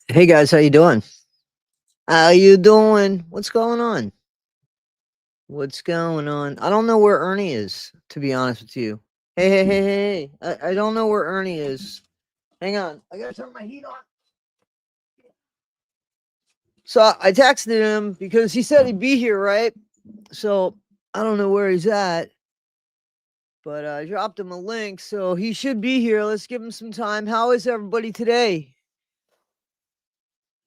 Hey guys, how you doing? How you doing? What's going on? What's going on? I don't know where Ernie is, to be honest with you. Hey. I don't know where Ernie is. Hang on. I gotta turn my heat on. So I texted him because he said he'd be here, right? So I don't know where he's at, but I dropped him a link, so he should be here. Let's give him some time. How is everybody today?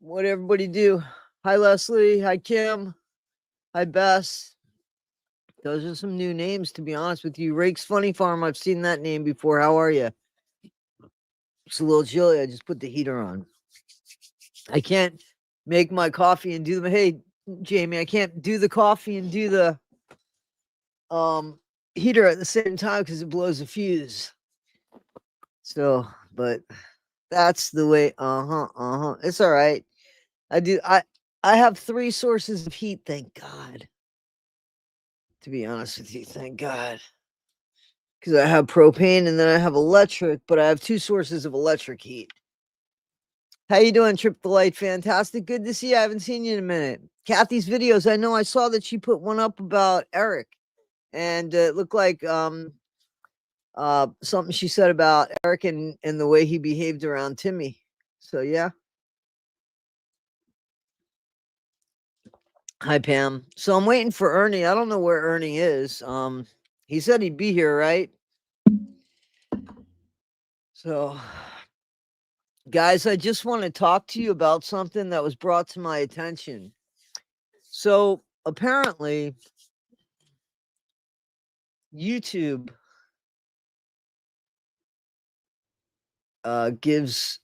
What everybody do? Hi Leslie. Hi Kim. Hi Bess. Those are some new names, to be honest with you. Rake's Funny Farm, I've seen that name before. How are you? It's a little chilly. I just put the heater on. I can't make my coffee and do the. Hey, Jamie, I can't do the coffee and do the heater at the same time because it blows a fuse. So, but that's the way. It's all right. I do. I have three sources of heat. Thank God. To be honest with you, thank God. Because I have propane and then I have electric, but I have two sources of electric heat. How you doing, Trip the Light? Fantastic. Good to see you. I haven't seen you in a minute. Kathy's videos. I know I saw that she put one up about Eric, and it looked like something she said about Eric and the way he behaved around Timmy. So yeah. Hi Pam. So I'm waiting for Ernie. I don't know where Ernie is. He said he'd be here, right? So guys, I just want to talk to you about something that was brought to my attention. So apparently, YouTube gives,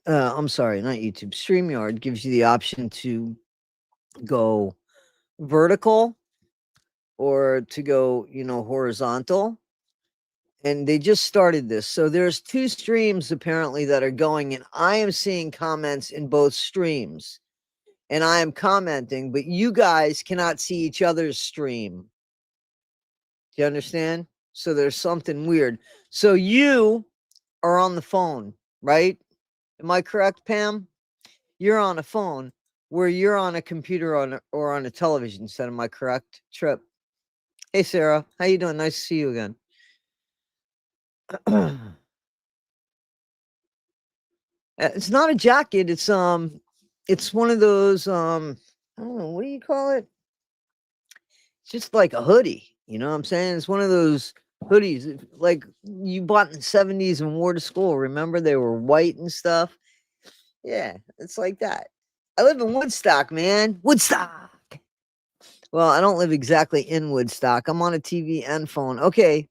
I'm sorry, not YouTube, StreamYard gives you the option to go vertical or to go, horizontal. And they just started this. So there's two streams apparently that are going, and I am seeing comments in both streams. And I am commenting, but you guys cannot see each other's stream. Do you understand? So there's something weird. So you are on the phone, right? Am I correct, Pam? You're on a phone where you're on a computer or on a television set. Am I correct, Trip? Hey, Sarah. How you doing? Nice to see you again. It's not a jacket. It's one of those, I don't know, what do you call it? It's just like a hoodie. You know what I'm saying? It's one of those hoodies like you bought in the 70s and wore to school. Remember they were white and stuff? Yeah, it's like that. I live in Woodstock, man. Woodstock. Well, I don't live exactly in Woodstock. I'm on a TV and phone. Okay.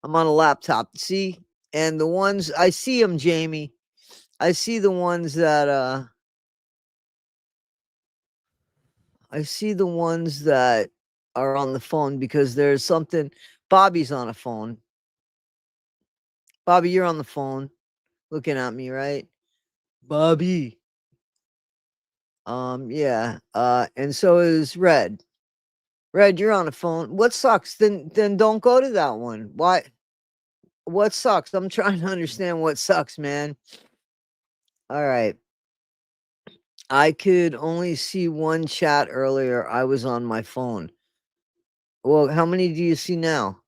I'm on a laptop. See? And the ones I see them, Jamie. I see the ones that I see the ones that are on the phone because there's something. Bobby's on a phone. Bobby, you're on the phone looking at me, right? Bobby. Yeah. And so is Red. Red, you're on the phone. What sucks? Then don't go to that one. Why? What sucks? I'm trying to understand what sucks, man. All right. I could only see one chat earlier. I was on my phone. Well, how many do you see now?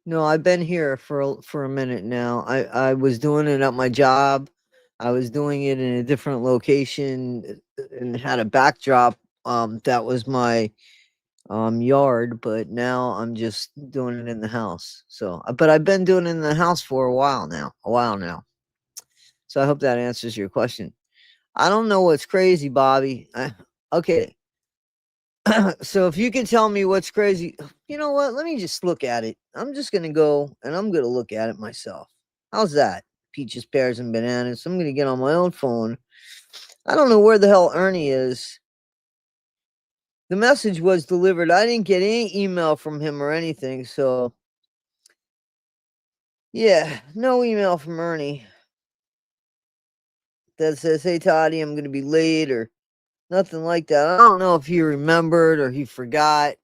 No, I've been here for a minute now. I was doing it at my job. I was doing it in a different location and had a backdrop. That was my yard, but now I'm just doing it in the house. So, but I've been doing it in the house for a while now. A while now. So I hope that answers your question. I don't know what's crazy, Bobby. Okay. So if you can tell me what's crazy, you know what? Let me just look at it. I'm just gonna go and I'm gonna look at it myself. How's that? Peaches, pears, and bananas. I'm gonna get on my own phone. I don't know where the hell Ernie is. The message was delivered. I didn't get any email from him or anything. So yeah, no email from Ernie that says, "Hey Toddy, I'm gonna be late," or nothing like that. I don't know if he remembered or he forgot.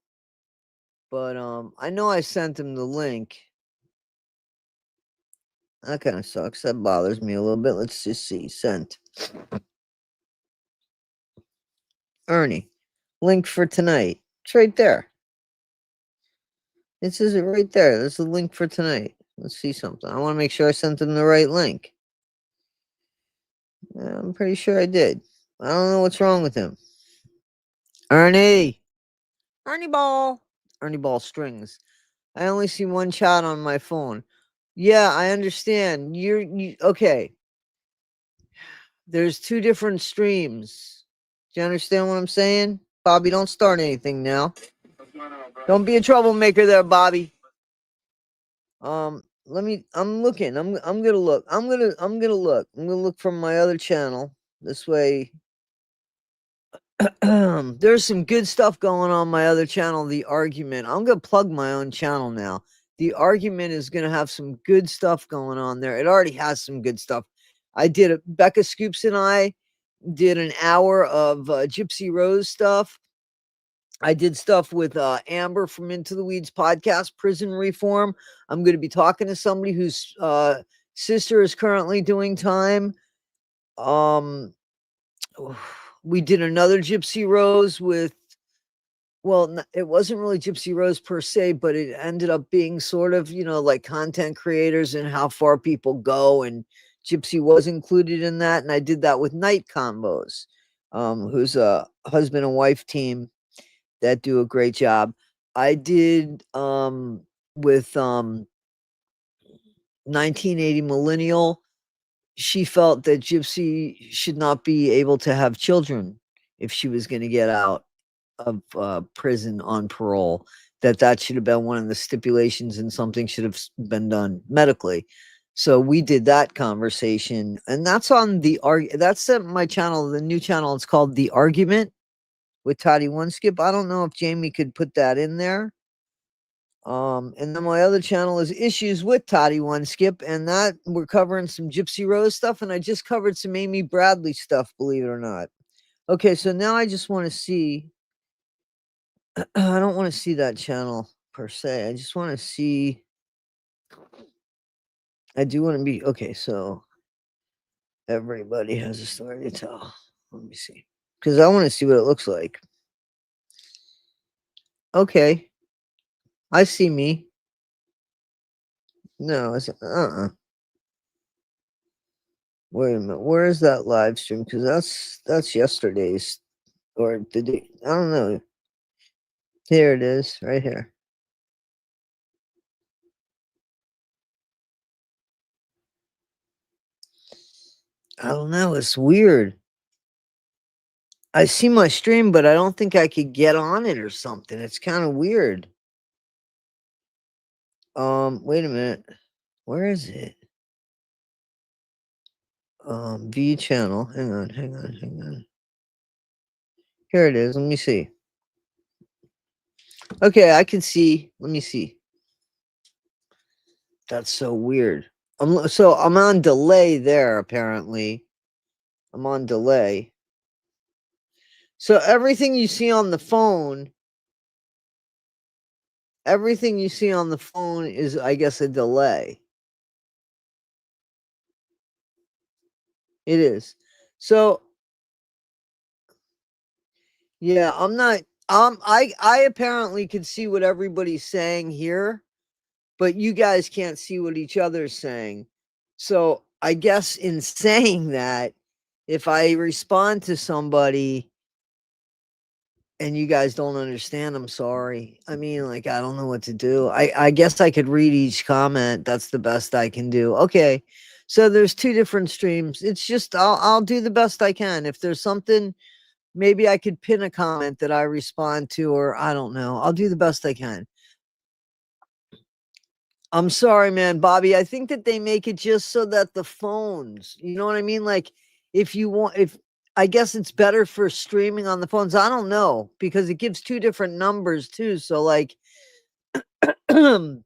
But I know I sent him the link. That kind of sucks. That bothers me a little bit. Let's just see. Sent. Ernie. Link for tonight. It's right there. It says it right there. There's the link for tonight. Let's see something. I want to make sure I sent him the right link. Yeah, I'm pretty sure I did. I don't know what's wrong with him. Ernie! Ernie Ball! Ernie Ball strings. I only see one chat on my phone. Yeah, I understand. Okay. There's two different streams. Do you understand what I'm saying? Bobby, don't start anything now. Don't be a troublemaker there, Bobby. I'm looking. I'm gonna look. I'm gonna look. I'm gonna look from my other channel. This way. There's some good stuff going on my other channel, The Argument. I'm gonna plug my own channel now. The Argument is gonna have some good stuff going on there. It already has some good stuff. Becca Scoops and I did an hour of Gypsy Rose stuff. I did stuff with Amber from Into the Weeds podcast, Prison Reform. I'm going to be talking to somebody whose sister is currently doing time. We did another Gypsy Rose with, well, it wasn't really Gypsy Rose per se, but it ended up being sort of, like content creators and how far people go. And Gypsy was included in that. And I did that with Night Combos, who's a husband and wife team that do a great job. I did with 1980 Millennial. She felt that Gypsy should not be able to have children if she was going to get out of prison on parole. That should have been one of the stipulations, and something should have been done medically. So we did that conversation, and that's on that's my channel, the new channel. It's called The Argument with Toddy One Skip. I don't know if Jamie could put that in there. And then my other channel is Issues with Toddy One Skip, and that we're covering some Gypsy Rose stuff, and I just covered some Amy Bradley stuff, believe it or not. Okay, so now I just want to see. I don't want to see that channel per se. I just want to see. I do want to be okay. So everybody has a story to tell. Let me see, because I want to see what it looks like. Okay, I see me. No, it's Wait a minute. Where is that live stream? Because that's yesterday's or the day. I don't know. Here it is, right here. I don't know. It's weird. I see my stream, but I don't think I could get on it or something. It's kind of weird. Wait a minute. Where is it? V channel. Hang on. Here it is. Let me see. Okay, I can see. Let me see. That's so weird. I'm on delay there, apparently. I'm on delay. So everything you see on the phone is, I guess, a delay. It is. So yeah, I'm not I apparently could see what everybody's saying here, but you guys can't see what each other's saying. So I guess in saying that, if I respond to somebody and you guys don't understand, I'm sorry. I mean, like, I don't know what to do. I guess I could read each comment. That's the best I can do. Okay. So there's two different streams. It's just I'll do the best I can. If there's something, maybe I could pin a comment that I respond to, or I don't know. I'll do the best I can. I'm sorry, man, Bobby. I think that they make it just so that the phones, you know what I mean? Like, if I guess it's better for streaming on the phones. I don't know, because it gives two different numbers too. So like the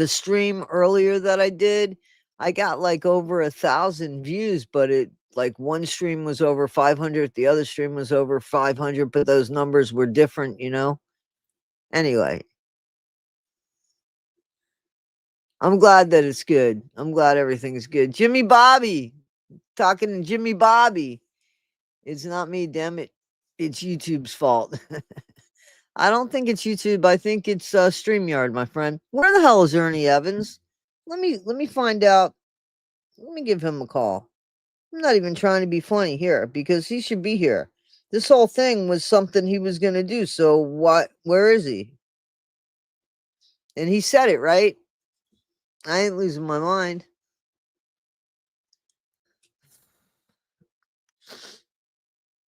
stream earlier that I did, I got like over 1,000 views, but it like one stream was over 500, the other stream was over 500, but those numbers were different, Anyway, I'm glad that it's good. I'm glad everything's good. Jimmy Bobby, talking to Jimmy Bobby. It's not me, damn it. It's YouTube's fault. I don't think it's YouTube. I think it's StreamYard, my friend. Where the hell is Ernie Evans? Let me find out. Let me give him a call. I'm not even trying to be funny here because he should be here. This whole thing was something he was gonna do. So what? Where is he? And he said it right. I ain't losing my mind.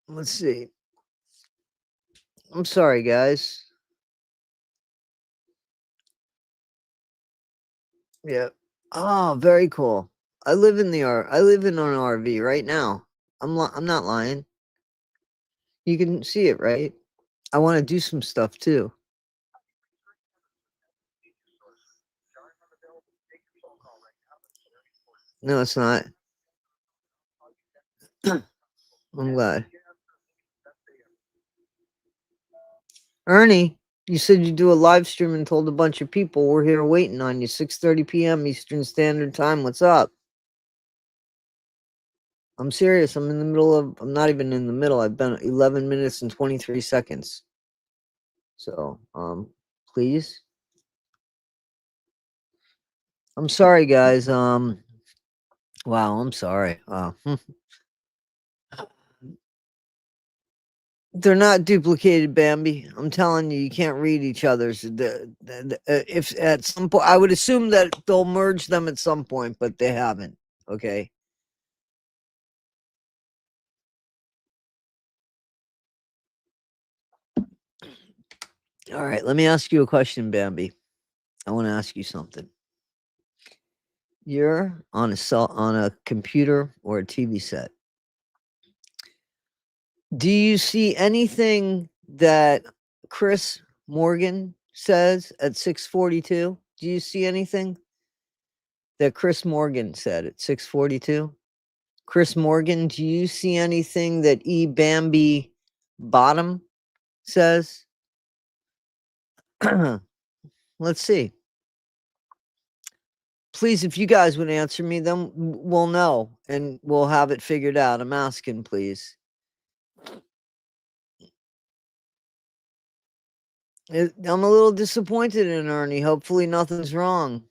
Let's see. I'm sorry, guys. Yeah. Oh, very cool. I live in I live in an RV right now. I'm not lying. You can see it, right? I want to do some stuff too. No, it's not. I'm glad. Ernie, you said you do a live stream and told a bunch of people we're here waiting on you. 6:30 p.m. Eastern Standard Time. What's up? I'm serious. I'm in the middle of. I'm not even in the middle. I've been 11 minutes and 23 seconds. So, please. I'm sorry, guys. Wow. I'm sorry. They're not duplicated, Bambi. I'm telling you, you can't read each other's. If at some point, I would assume that they'll merge them at some point, but they haven't. Okay. All right. Let me ask you a question, Bambi. I want to ask you something. You're on a computer or a TV set. Do you see anything that Chris Morgan says at 6:42? Do you see anything that Chris Morgan said at 6:42? Chris Morgan, do you see anything that E Bambi Bottom says? Let's see. Please, if you guys would answer me, then we'll know and we'll have it figured out. I'm asking, please. I'm a little disappointed in Ernie. Hopefully, nothing's wrong.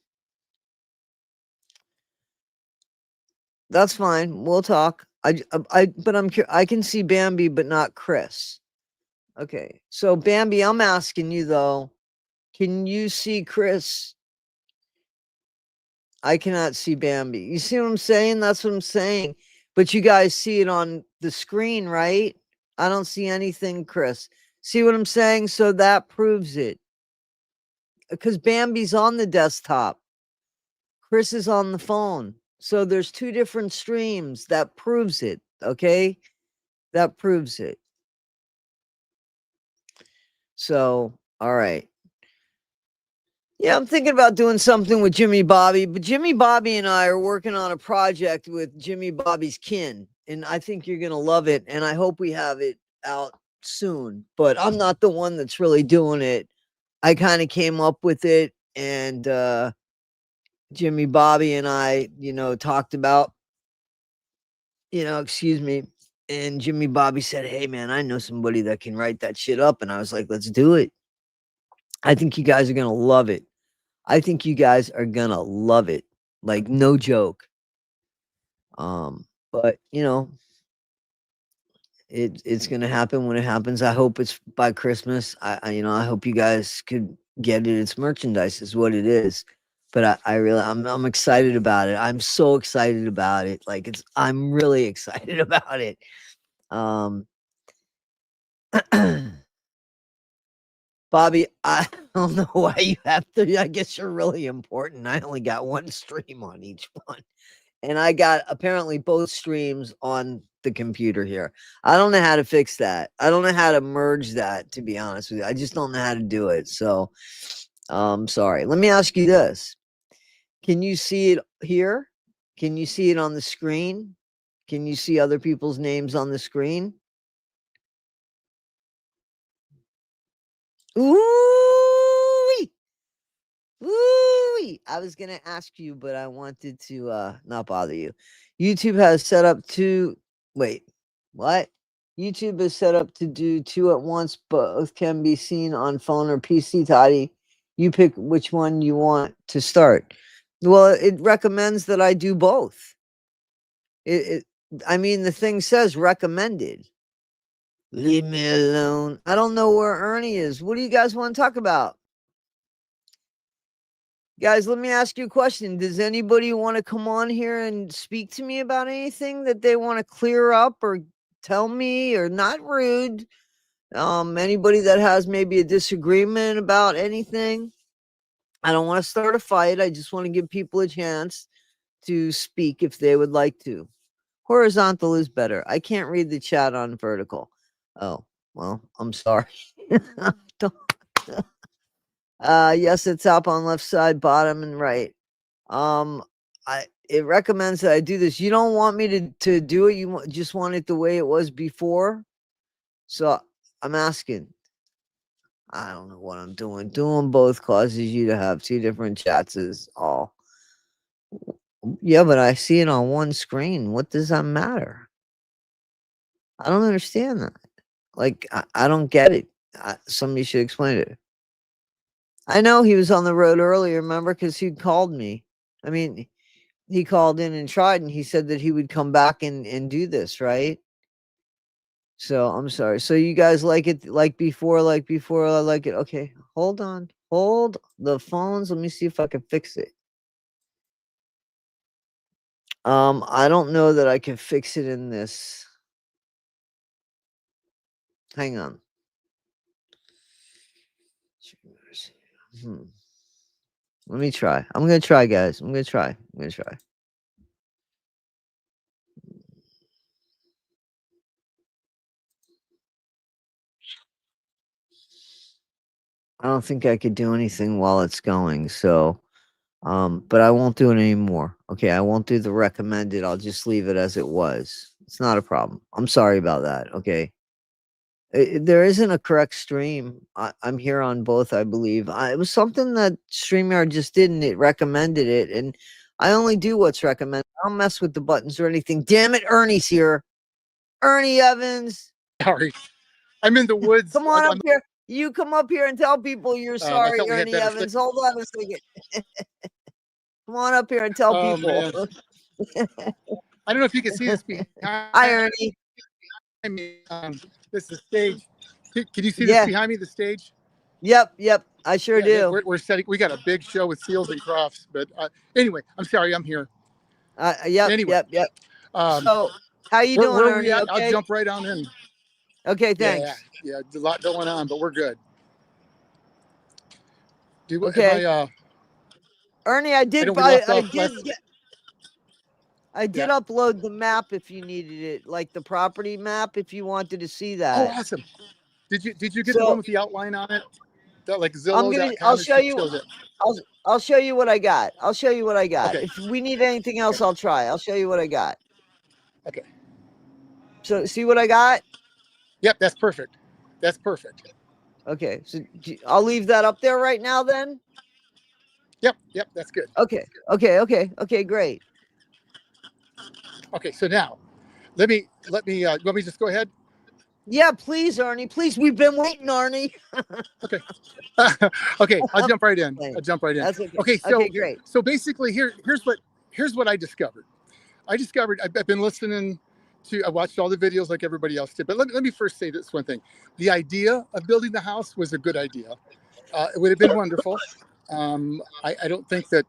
That's fine. We'll talk. But I can see Bambi, but not Chris. Okay. So, Bambi, I'm asking you though, can you see Chris? I cannot see Bambi. You see what I'm saying? That's what I'm saying. But you guys see it on the screen, right? I don't see anything, Chris. See what I'm saying? So that proves it. Because Bambi's on the desktop. Chris is on the phone. So there's two different streams. That proves it. Okay? That proves it. So, all right. Yeah, I'm thinking about doing something with Jimmy Bobby, but Jimmy Bobby and I are working on a project with Jimmy Bobby's kin, and I think you're gonna love it, and I hope we have it out soon. But I'm not the one that's really doing it. I kind of came up with it, and Jimmy Bobby and I, talked about, excuse me, and Jimmy Bobby said, "Hey, man, I know somebody that can write that shit up," and I was like, "Let's do it." I think you guys are gonna love it. I think you guys are gonna love it. Like no joke. But it's gonna happen when it happens. I hope it's by Christmas. I hope you guys could get it. It's merchandise is what it is. But I'm excited about it. I'm so excited about it. Like I'm really excited about it. Um Bobby, I don't know why you have to. I guess you're really important. I only got one stream on each one. And I got apparently both streams on the computer here. I don't know how to fix that. I don't know how to merge that, to be honest with you. I just don't know how to do it. So, sorry. Let me ask you this. Can you see it here? Can you see it on the screen? Can you see other people's names on the screen? Ooh! Ooh! Hey, I was gonna ask you, but I wanted to not bother you. YouTube has set up to wait, what? YouTube is set up to do two at once, both can be seen on phone or PC, Toddy. You pick which one you want to start. Well, it recommends that I do both. It I mean, the thing says recommended. Leave me alone. I don't know where Ernie is. What do you guys want to talk about? Guys, let me ask you a question. Does anybody want to come on here and speak to me about anything that they want to clear up or tell me, or not rude? Anybody that has maybe a disagreement about anything? I don't want to start a fight. I just want to give people a chance to speak if they would like to. Horizontal is better. I can't read the chat on vertical. Oh, well, I'm sorry. Don't- yes, it's up on left side, bottom, and right. It recommends that I do this. You don't want me to do it. You just want it the way it was before. So I'm asking. I don't know what I'm doing. Doing both causes you to have two different chats is all. Yeah, but I see it on one screen. What does that matter? I don't understand that. Like, I don't get it. Somebody should explain it. I know he was on the road earlier, remember? Because he called me. I mean, he called in and tried, and he said that he would come back and do this, right? So I'm sorry. So you guys like it like before, I like it. Okay, hold on. Hold the phones. Let me see if I can fix it. I don't know that I can fix it in this. Hang on. Let me try. I'm gonna try, guys. I'm gonna try. I don't think I could do anything while it's going, so but I won't do it anymore. Okay, I won't do the recommended. I'll just leave it as it was. It's not a problem. I'm sorry about that. Okay. There isn't a correct stream. I'm here on both, I believe. It was something that StreamYard just did, and it recommended it, and I only do what's recommended. I don't mess with the buttons or anything. Damn it, Ernie's here. Ernie Evans. Sorry, I'm in the woods. Come on up here. You come up here and tell people you're I sorry, thought we had Ernie better Evans. Hold on a second. Come on up here and tell Oh people. man, I don't know if you can see this behind Hi, Ernie. me. This is the stage. Can you see this Yeah. behind me? The stage. Yep. I sure do. We're setting. We got a big show with seals and crofts. But anyway, I'm sorry. I'm here. Yep. Anyway, So, how you doing, where are we Ernie? at? Okay. I'll jump right on in. Okay, thanks. Yeah. There's a lot going on, but we're good. Okay. Ernie, I did. I did upload the map if you needed it, like the property map, if you wanted to see that. Oh, awesome! Did you get the one with the outline on it? That like Zillow.com. I'll show you. I'll show you what I got. Okay. If we need anything else, I'll try. I'll show you what I got. Okay. So, see what I got? Yep, that's perfect. Okay, so I'll leave that up there right now then? Yep, that's good. Okay, great. Okay, so now let me you want me to just go ahead? Yeah, please, Ernie. Please, we've been waiting, Ernie. Okay. Okay, I'll jump right in. That's okay. Okay, Okay, great. So basically here's what I discovered. I've been listening I watched all the videos like everybody else did. But let me first say this one thing. The idea of building the house was a good idea. It would have been wonderful. I don't think that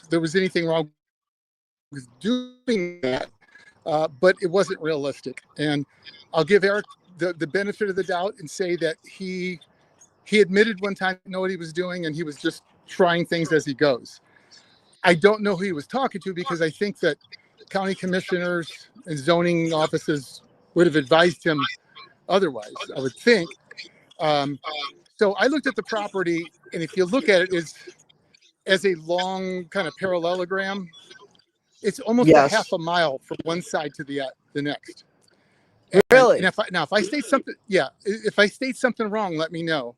there was anything wrong with doing that, but it wasn't realistic. And I'll give Eric the benefit of the doubt and say that he admitted one time to know what he was doing, and he was just trying things as he goes. I don't know who he was talking to, because I think that county commissioners and zoning offices would have advised him otherwise, I would think. So I looked at the property, and if you look at it as a long kind of parallelogram, it's almost a half a mile from one side to the next. Really? And if I state something wrong, let me know.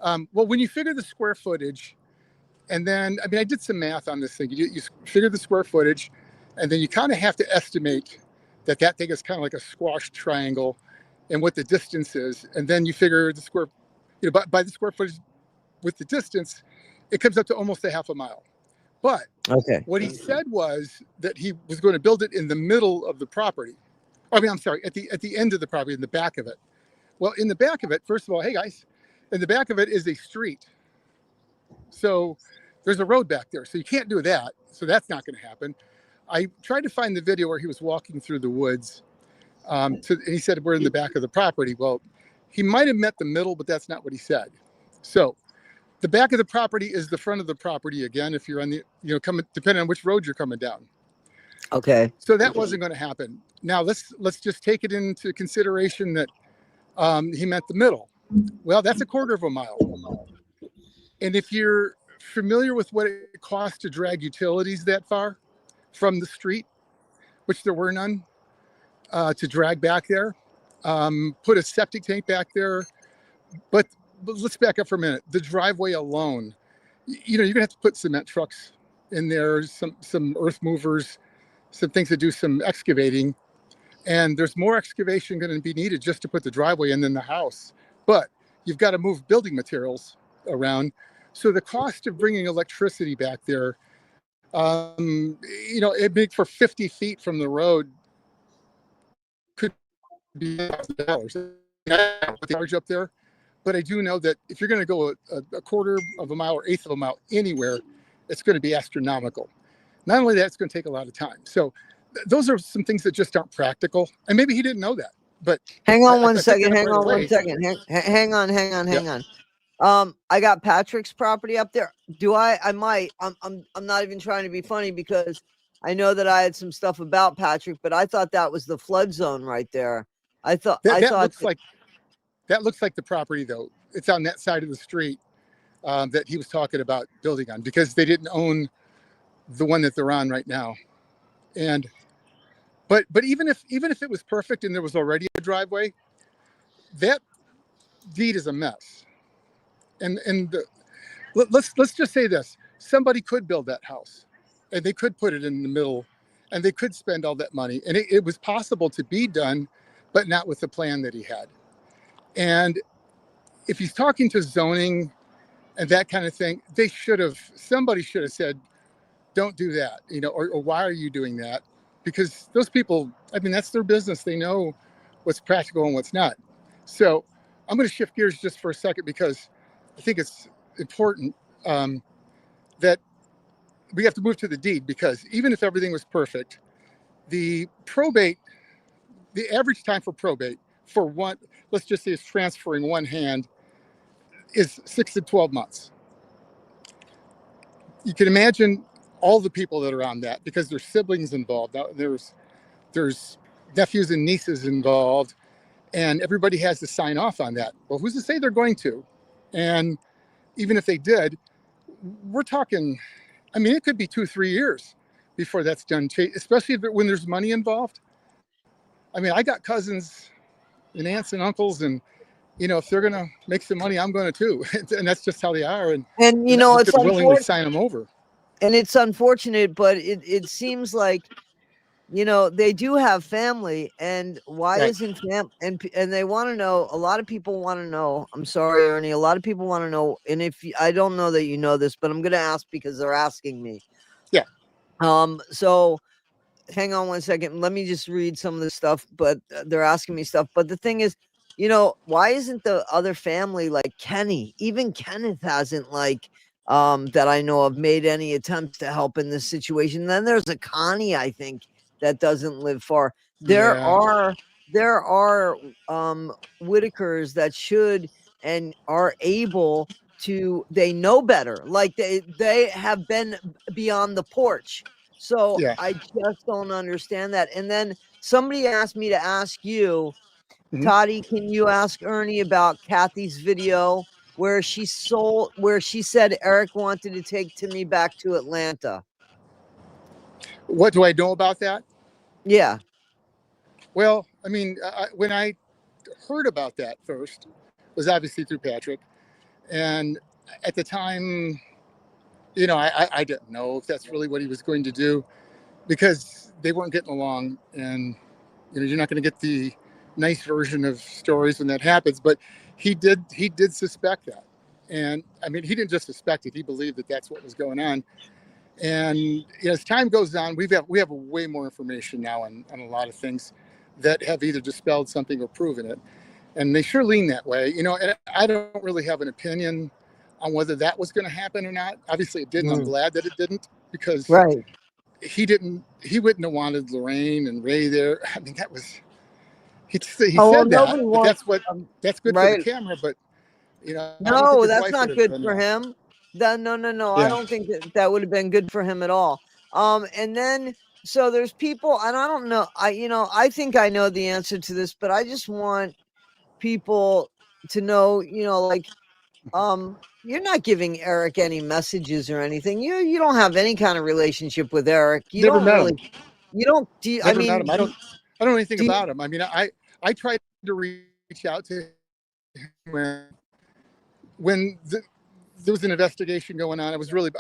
Well, when you figure the square footage And then, I mean, I did some math on this thing. You figure the square footage, and then you kind of have to estimate that thing is kind of like a squash triangle and what the distance is. And then you figure the square, by the square footage with the distance, it comes up to almost a half a mile. But Okay. what he said was that he was going to build it in the middle of the property. I mean, I'm sorry, at the end of the property, in the back of it. Well, in the back of it, first of all, hey guys, in the back of it is a street. So there's a road back there. So you can't do that. So that's not going to happen. I tried to find the video where he was walking through the woods. And he said, we're in the back of the property. Well, he might have meant the middle, but that's not what he said. So the back of the property is the front of the property again, if you're on the, coming, depending on which road you're coming down. Okay. So that wasn't going to happen. Now let's just take it into consideration that he meant the middle. Well, that's a quarter of a mile. And if you're familiar with what it costs to drag utilities that far from the street, which there were none, to drag back there, put a septic tank back there. But let's back up for a minute. The driveway alone, you're gonna have to put cement trucks in there, some earth movers, some things to do some excavating. And there's more excavation going to be needed just to put the driveway in than the house. But you've got to move building materials around. So the cost of bringing electricity back there, it'd be for 50 feet from the road could be $1,000. The charge up there. But I do know that if you're going to go a quarter of a mile or eighth of a mile anywhere, it's going to be astronomical. Not only that, it's going to take a lot of time. So those are some things that just aren't practical. And maybe he didn't know that. But hang on I one picked second. it up Hang right on one away. second. Hang on. Yeah. I got Patrick's property up there. I might. I'm not even trying to be funny because I know that I had some stuff about Patrick, but I thought that was the flood zone right there. I thought That looks like the property though. It's on that side of the street that he was talking about building on, because they didn't own the one that they're on right now. And but even if it was perfect and there was already a driveway, that deed is a mess. And let's just say this: somebody could build that house, and they could put it in the middle, and they could spend all that money, and it was possible to be done, but not with the plan that he had. And if he's talking to zoning and that kind of thing, somebody should have said, don't do that, or why are you doing that? Because those people, I mean, that's their business. They know what's practical and what's not. So I'm going to shift gears just for a second, because I think it's important that we have to move to the deed, because even if everything was perfect, the average time for probate for one, let's just say it's transferring one hand, is 6 to 12 months. You can imagine all the people that are on that, because there's siblings involved. Now, there's nephews and nieces involved, and everybody has to sign off on that. Well, who's to say they're going to? And even if they did, we're talking, I mean, it could be 2-3 years before that's done, especially when there's money involved. I mean, I got cousins and aunts and uncles, and if they're going to make some money, I'm going to too. And that's just how they are. And I'm just it's going to willingly unfortunate. sign them over. And it's unfortunate, but it seems like they do have family, and why Right. isn't and they want to know. A lot of people want to know. I'm sorry, Ernie. A lot of people want to know, and I don't know that you know this, but I'm going to ask because they're asking me. Yeah. So hang on one second. Let me just read some of the stuff, but they're asking me stuff. But the thing is, why isn't the other family, like Kenny, even Kenneth hasn't, like, that I know of, made any attempts to help in this situation. Then there's a Connie, I think, that doesn't live far. There Yeah. are Whittakers that should and are able to, they know better. Like they have been beyond the porch. So Yeah. I just don't understand that. And then somebody asked me to ask you, Mhm. Toddy, can you ask Ernie about Kathy's video where she said Eric wanted to take Timmy back to Atlanta? What do I know about that? Yeah. Well, I mean, when I heard about that first was obviously through Patrick. And at the time, I didn't know if that's really what he was going to do because they weren't getting along, and you're not going to get the nice version of stories when that happens. But he did suspect that, and I mean he didn't just suspect it; he believed that that's what was going on. And as time goes on, we have way more information now on a lot of things that have either dispelled something or proven it, and they sure lean that way. And I don't really have an opinion on whether that was going to happen or not. Obviously, it didn't. I'm Mm, glad that it didn't because right. he wouldn't have wanted Lorraine and Ray there. I mean, he Oh, well, said that, nobody but wants, um, that's good for the right. camera. But I don't think his No, wife that's would not have good been. for him. No, no, no. I Yeah, don't think that that would have been good for him at all. And then so there's people, and I don't know. I think I know the answer to this, but I just want people to know, like, you're not giving Eric any messages or anything. You don't have any kind of relationship with Eric. You never don't met really. him. You don't. Do you, I Never met him. mean, I don't know anything do you, about him. I mean, I tried to reach out to him when there was an investigation going on. I was really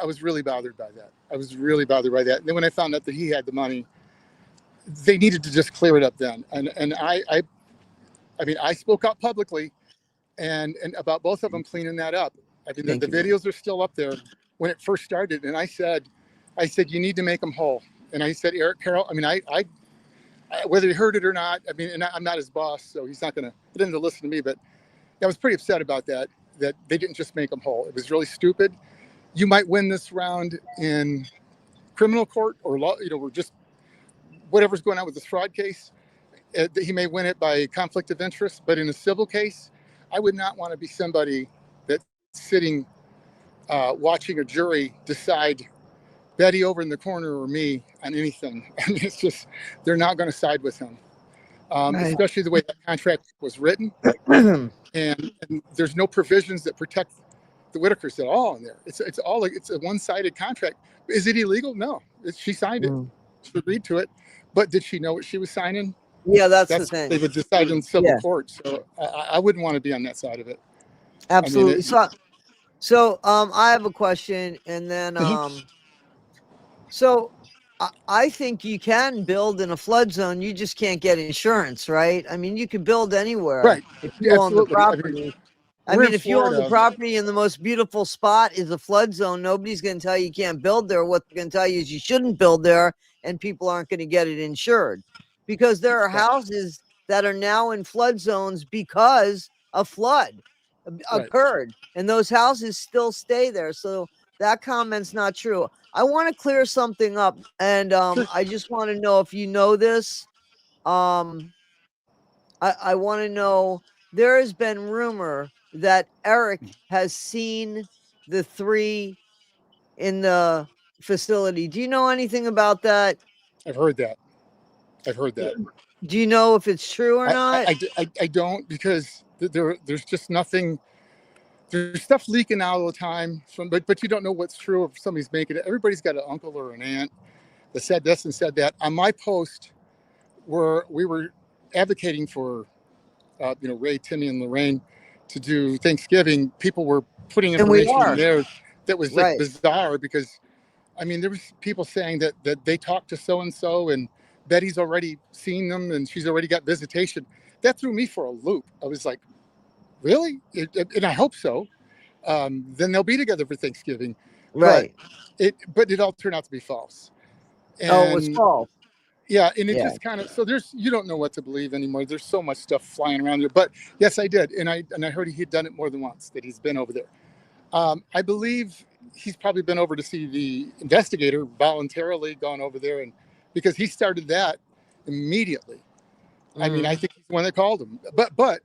bothered by that. I was really bothered by that. And then when I found out that he had the money, they needed to just clear it up then. And I mean, I spoke out publicly and about both of them cleaning that up. I mean, thank the you, man. videos are still up there when it first started, and I said you need to make them whole. And I said Eric Carroll. I mean, whether he heard it or not. I mean, and I'm not his boss, so he didn't listen to me. But I was pretty upset about that. That they didn't just make him whole. It was really stupid. You might win this round in criminal court or law, or just whatever's going on with this fraud case. He may win it by conflict of interest, but in a civil case, I would not want to be somebody that's sitting watching a jury decide Betty over in the corner or me on anything. I mean, it's just they're not going to side with him, Right. especially the way that contract was written. And there's no provisions that protect the Whittakers at all in there. It's a one-sided contract. Is it illegal? No. She signed it. Mm. She agreed to it. But did she know what she was signing? Yeah, that's the That's what they thing. would decide in civil Yeah, court. So I wouldn't want to be on that side of it. I mean, absolutely. So, I have a question, and then mhm. so I think you can build in a flood zone. You just can't get insurance, right? I mean, you could build anywhere Right. if Yeah, you own the absolutely. I mean, property. I we're in mean, if you own the Florida. property and the most beautiful spot is a flood zone, nobody's going to tell you can't build there. What they're going to tell you is you shouldn't build there, and people aren't going to get it insured because there are Right. houses that are now in flood zones because a flood Right. occurred, and those houses still stay there. So that comment's not true. I want to clear something up, and Sure. I just want to know if you know this. Um, I want to know, there has been rumor that Eric has seen the three in the facility. Do you know anything about that? I've heard that. I've heard that. Do you know if it's true or I, I, not? I don't because there's just nothing. There's stuff leaking out all the time but you don't know what's true if somebody's making it. Everybody's got an uncle or an aunt that said this and said that. On my post where we were advocating for Ray, Timmy, and Lorraine to do Thanksgiving, people were putting And we information in are. there that was like Right. bizarre because I mean there was people saying that they talked to so and so and Betty's already seen them and she's already got visitation. That threw me for a loop. I was like, really? And I hope so. Then they'll be together for Thanksgiving. But Right. it all turned out to be false. Oh, it was And false. yeah, and it Yeah. just kind of so there's you don't know what to believe anymore. There's so much stuff flying around there. But yes, I did, and I heard he'd done it more than once. That he's been over there. I believe he's probably been over to see the investigator voluntarily gone over there, and because he started that immediately. I mean, I Mm. think he's the one that called him. But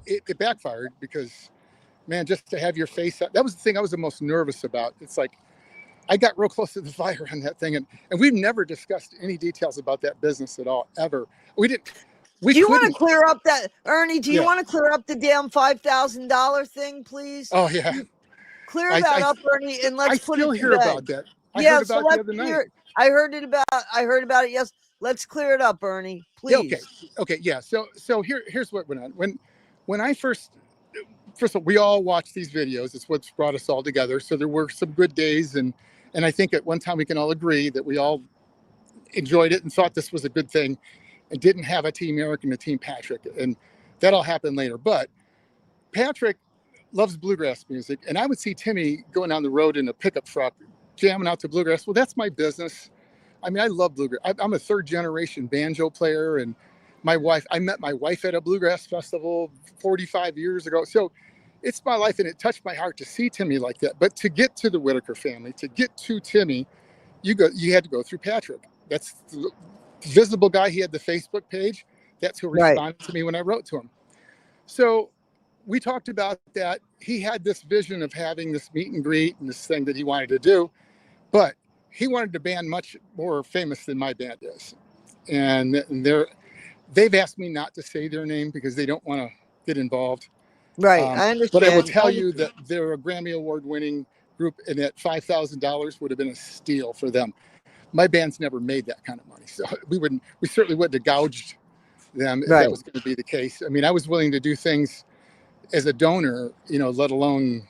it backfired because man, just to have your face up, that was the thing I was the most nervous about. It's like I got real close to the fire on that thing, and we've never discussed any details about that business at all, ever. We didn't, we Do you want to couldn't. clear up that, Ernie? Do you Yeah. want to clear up the damn $5,000 thing, please? Oh yeah. Clear I, that I, up, Ernie, and I let's put it still to hear bed. about that. I Yeah, heard so about it the let's other night. clear it. I heard about it. Yes, let's clear it up, Ernie, Yeah. Okay. please. Okay. Yeah. So here's what went on when I first first of all, we all watch these videos. It's what's brought us all together. So there were some good days, and I think at one time we can all agree that we all enjoyed it and thought this was a good thing, and didn't have a Team Eric and a Team Patrick, and that all happened later. But Patrick loves bluegrass music, and I would see Timmy going down the road in a pickup truck, jamming out to bluegrass. Well, that's my business. I mean, I love bluegrass. I'm a third generation banjo player, and I met my wife at a bluegrass festival 45 years ago. So it's my life, and it touched my heart to see Timmy like that. But to get to the Whittaker family, to get to Timmy, you had to go through Patrick. That's the visible guy. He had the Facebook page. That's who responded to me when I wrote to him. So we talked about that. He had this vision of having this meet and greet and this thing that he wanted to do, but he wanted a band much more famous than my band is. And they've asked me not to say their name because they don't want to get involved. Right. I understand. But I will tell you that they're a Grammy Award winning group, and that $5,000 would have been a steal for them. My band's never made that kind of money. So we certainly wouldn't have gouged them if that was going to be the case. I mean, I was willing to do things as a donor, let alone,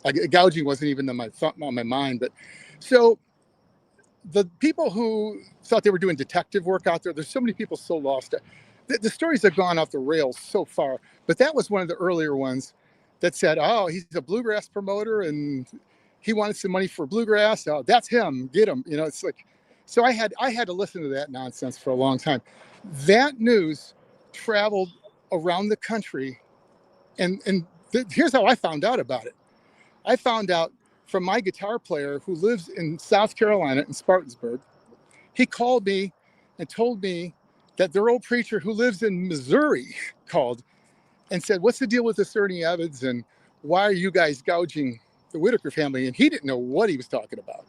like, gouging wasn't even on my mind. But so the people who thought they were doing detective work out there's so many people so lost. The stories have gone off the rails so far, but that was one of the earlier ones that said, oh, he's a bluegrass promoter and he wanted some money for bluegrass. Oh, that's him. Get him. It's like, so I had to listen to that nonsense for a long time. That news traveled around the country. And here's how I found out about it. I found out from my guitar player who lives in South Carolina in Spartansburg. He called me and told me that their old preacher who lives in Missouri called and said, what's the deal with this Ernie Evans, and why are you guys gouging the Whittaker family? And he didn't know what he was talking about.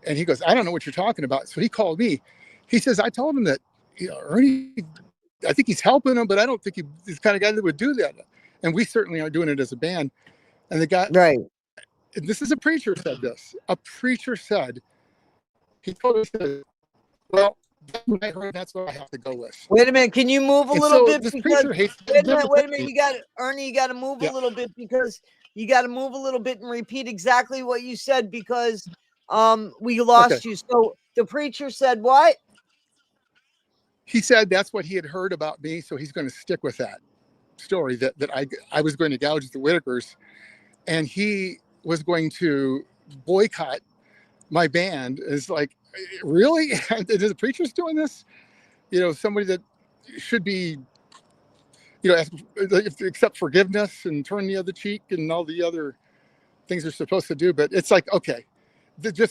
And he goes, I don't know what you're talking about. So he called me. He says, I told him that, Ernie, I think he's helping him, but I don't think he's the kind of guy that would do that. And we certainly are doing it as a band. And the guy, and this is a preacher said this. A preacher said, he told us, well, that's what I heard, that's what I have to go with. Wait a minute, can you move a little bit? This because, preacher hates wait a minute, Ernie, you got to move a little bit, because you got to move a little bit and repeat exactly what you said, because we lost you. So the preacher said what? He said that's what he had heard about me, so he's going to stick with that story, that I was going to gouge the Whittakers, and he was going to boycott my band. Is like, really? The preacher's doing this? Somebody that should be, accept forgiveness and turn the other cheek and all the other things they're supposed to do. But it's like, okay,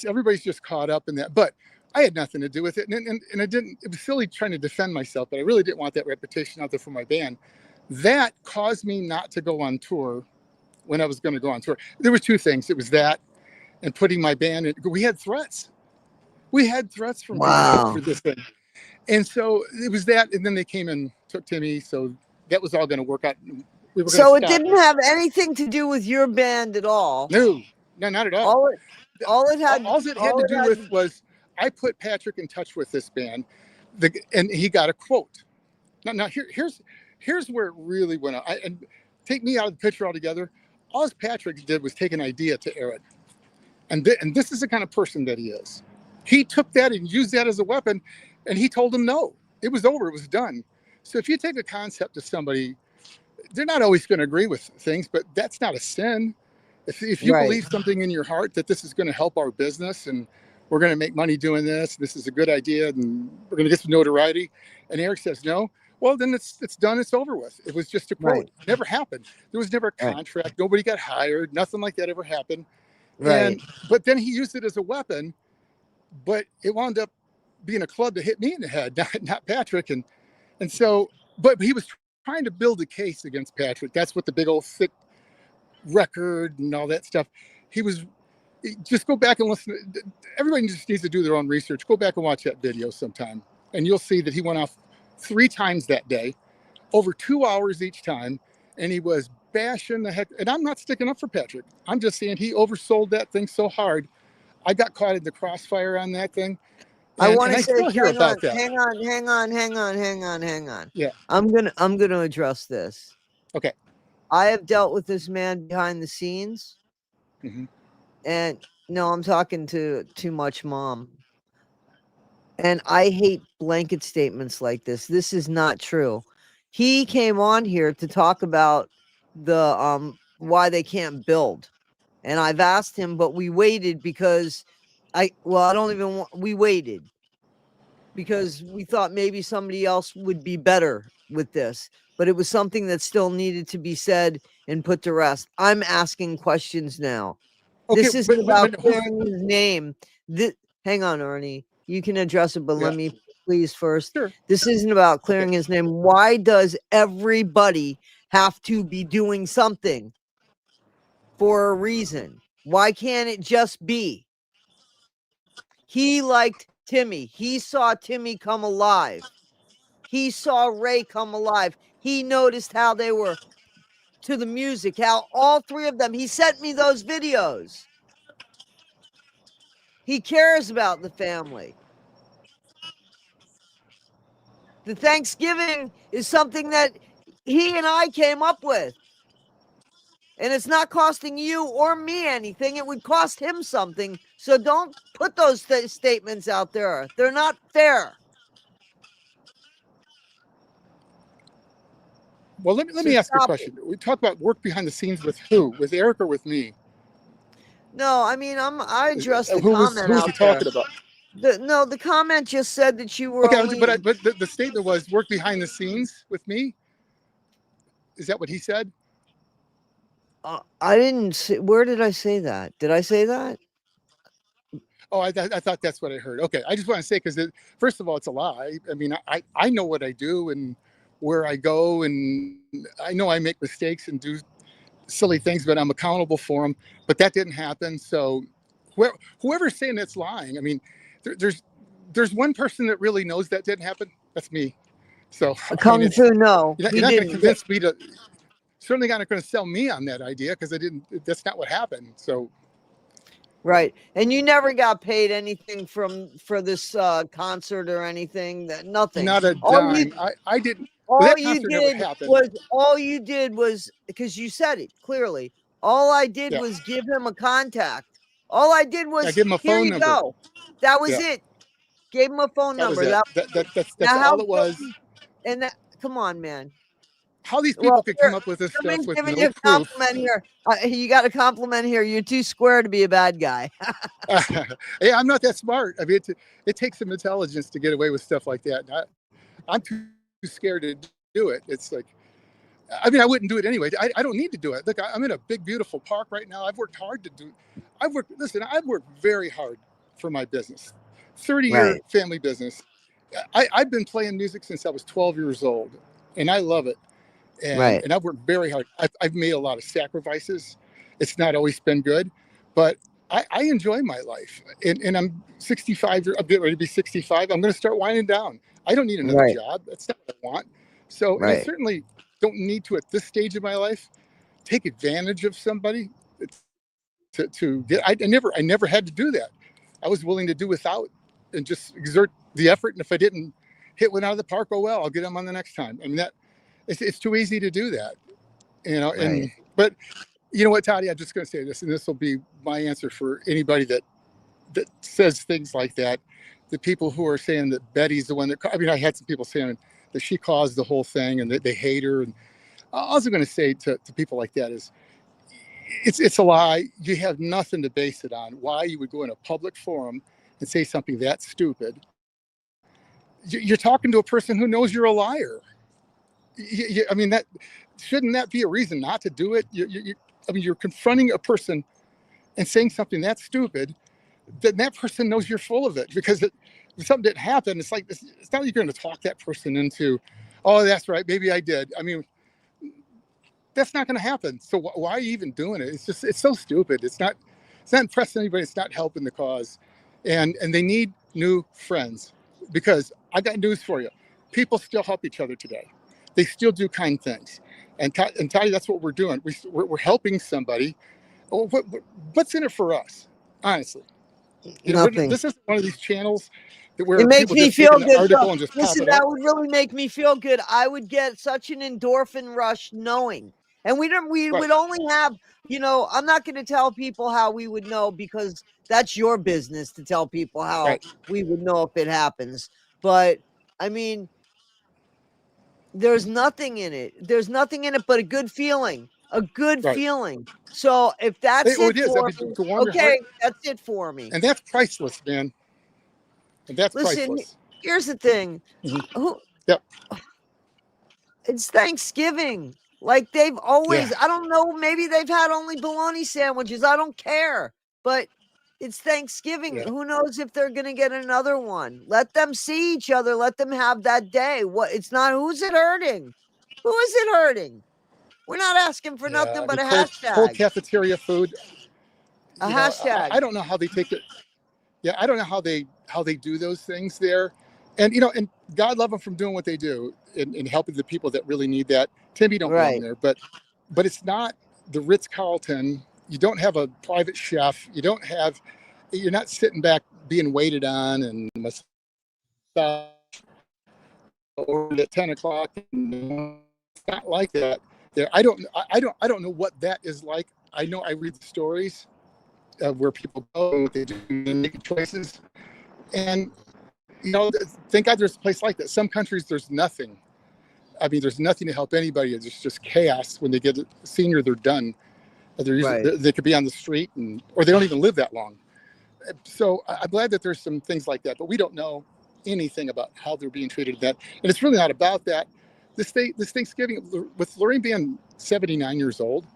everybody's just caught up in that. But I had nothing to do with it. And I didn't, it was silly trying to defend myself, but I really didn't want that reputation out there for my band. That caused me not to go on tour when I was going to go on tour. There were two things. It was that and putting my band in. We had threats. We had threats from people for this thing. And so it was that. And then they came and took Timmy. So that was all going to work out. So it didn't have anything to do with your band at all. No, not at all. All it had to do with was I put Patrick in touch with this band, and he got a quote. Now here's where it really went out. And take me out of the picture altogether. All Patrick did was take an idea to air it. And this is the kind of person that he is. He took that and used that as a weapon, and he told him no. It was over. It was done. So if you take a concept to somebody, they're not always going to agree with things, but that's not a sin. If you believe something in your heart that this is going to help our business and we're going to make money doing this is a good idea, and we're going to get some notoriety, and Eric says no, well, then it's done. It's over with. It was just a quote. It never happened. There was never a contract. Nobody got hired. Nothing like that ever happened. But then he used it as a weapon, but it wound up being a club that hit me in the head, not Patrick. And so, but he was trying to build a case against Patrick. That's what the big old thick record and all that stuff. Just go back and listen. Everybody just needs to do their own research. Go back and watch that video sometime, and you'll see that he went off 3 times that day, over 2 hours each time, and he was bashing the heck. And I'm not sticking up for Patrick. I'm just saying he oversold that thing so hard. I got caught in the crossfire on that thing. I want to say, hang on. Yeah. I'm gonna address this. Okay. I have dealt with this man behind the scenes, Hmm. and no, I'm talking to too much mom. And I hate blanket statements like this. This is not true. He came on here to talk about the why they can't build. And I've asked him, but we waited because I don't even want, we waited because we thought maybe somebody else would be better with this, but it was something that still needed to be said and put to rest. I'm asking questions now. Okay, This isn't about but who's clearing his name. This, hang on, Ernie. You can address it, but yeah, let me please first. sure. This isn't about Okay. clearing his name. Why does everybody have to be doing something for a reason? Why can't it just be? He liked Timmy. He saw Timmy come alive. He saw Ray come alive. He noticed how they were to the music, how all three of them, he sent me those videos. He cares about the family. The Thanksgiving is something that he and I came up with. And it's not costing you or me anything. It would cost him something. So don't put those statements out there. They're not fair. Well, let So me ask a stop it. question. We talk about work behind the scenes with who? With Eric or with me? No, I mean, I addressed the comment Who was he out there. talking about? No, the comment just said that you were Okay, only. but the statement was work behind the scenes with me. Is that what he said? I didn't say. Where did I say that? Did I say that? Oh, I thought that's what I heard. Okay, I just want to say because first of all, it's a lie. I mean, I know what I do and where I go, and I know I make mistakes and do silly things, but I'm accountable for them. But that didn't happen. So whoever's saying that's lying, I mean, there's one person that really knows that didn't happen. That's me. So I mean, Come to no, you're he not going to didn't. convince me to. Certainly not going to sell me on that idea because I didn't. That's not what happened. So Right. And you never got paid anything for this concert or anything. That nothing. not a All you dime. I didn't. Well, all that you concert never did happened. was because you said it clearly. All I did Yeah, was give him a contact. All I did I was gave him a here phone you number. go. That was Yeah, it. Gave him a phone that was number. it. That That's now how all it was. and that come on, man. How these Well, people could come here, up with this let stuff me with giving no you a proof. compliment here. You got a compliment here. You're too square to be a bad guy. Hey, I'm not that smart. I mean, it takes some intelligence to get away with stuff like that. I'm too scared to do it. It's like, I mean, I wouldn't do it anyway. I don't need to do it. Look, I'm in a big, beautiful park right now. I've worked hard to do. Listen, I've worked very hard for my business. 30-year Right. family business. I've been playing music since I was 12 years old, and I love it. Right. And I've worked very hard. I've made a lot of sacrifices. It's not always been good, but I enjoy my life. And I'm 65. I'm getting ready to be 65. I'm going to start winding down. I don't need another Right. job. That's not what I want. So, and I Right. certainly don't need to at this stage of my life take advantage of somebody to get. I never had to do that. I was willing to do without and just exert the effort. And if I didn't hit one out of the park, oh well, I'll get them on the next time. I mean that it's too easy to do that, you know. Right. And but you know what, Toddy, I'm just going to say this, and this will be my answer for anybody that says things like that. The people who are saying that Betty's the one that, I mean, I had some people saying that she caused the whole thing and that they hate her. And all I'm going to say to people like that is it's a lie. You have nothing to base it on. Why you would go in a public forum and say something that stupid. You're talking to a person who knows you're a liar. I mean, that shouldn't that be a reason not to do it? I mean, you're confronting a person and saying something that's stupid, then that person knows you're full of it because if something didn't happen, it's like it's not like you're going to talk that person into, oh, that's right, maybe I did. I mean, that's not going to happen. So why are you even doing it? It's so stupid. It's not impressing anybody. It's not helping the cause, and they need new friends because I got news for you. People still help each other today. They still do kind things, and Toddy, that's what we're doing. We're helping somebody. What's in it for us, honestly? You know, Nothing. this isn't one of these channels It where makes people me just take feel an good. article and just pop Listen, it that up. would really make me feel good. I would get such an endorphin rush knowing And we Right. would only have, I'm not going to tell people how we would know, because that's your business to tell people how Right. we would know if it happens. But I mean, there's nothing in it. There's nothing in it but a good feeling, a good Right. feeling. So if that's Oh, it it is. I for mean, me, to warm your heart, okay, that's it for me. and that's priceless, man. And that's Listen, priceless. here's the thing. Hmm. Who Yep. It's Thanksgiving. Like they've Yeah. always, I don't know, maybe they've had only bologna sandwiches. I don't care. But it's Thanksgiving. Yeah. Who knows if they're going to get another one? Let them see each other. Let them have that day. What? It's not, who's it hurting? Who is it hurting? We're not asking for Yeah. nothing I but mean, a cold hashtag. cafeteria food. A I hashtag. don't know how they take it. Yeah, I don't know how they do those things there, and God love them from doing what they do and helping the people that really need that. Timmy don't belong Right. there, but it's not the Ritz Carlton. You don't have a private chef. You're not sitting back being waited on and massage or at 10 o'clock. It's not like that. There, I don't know what that is like. I know I read the stories of where people go and what they do and make choices. And thank God there's a place like that. Some countries there's nothing. I mean, there's nothing to help anybody. It's just chaos when they get a senior. They're done. Right. They could be on the street or they don't even live that long. So I'm glad that there's some things like that, but we don't know anything about how they're being treated in that. And it's really not about that. This Thanksgiving, with Lorraine being 79 years old,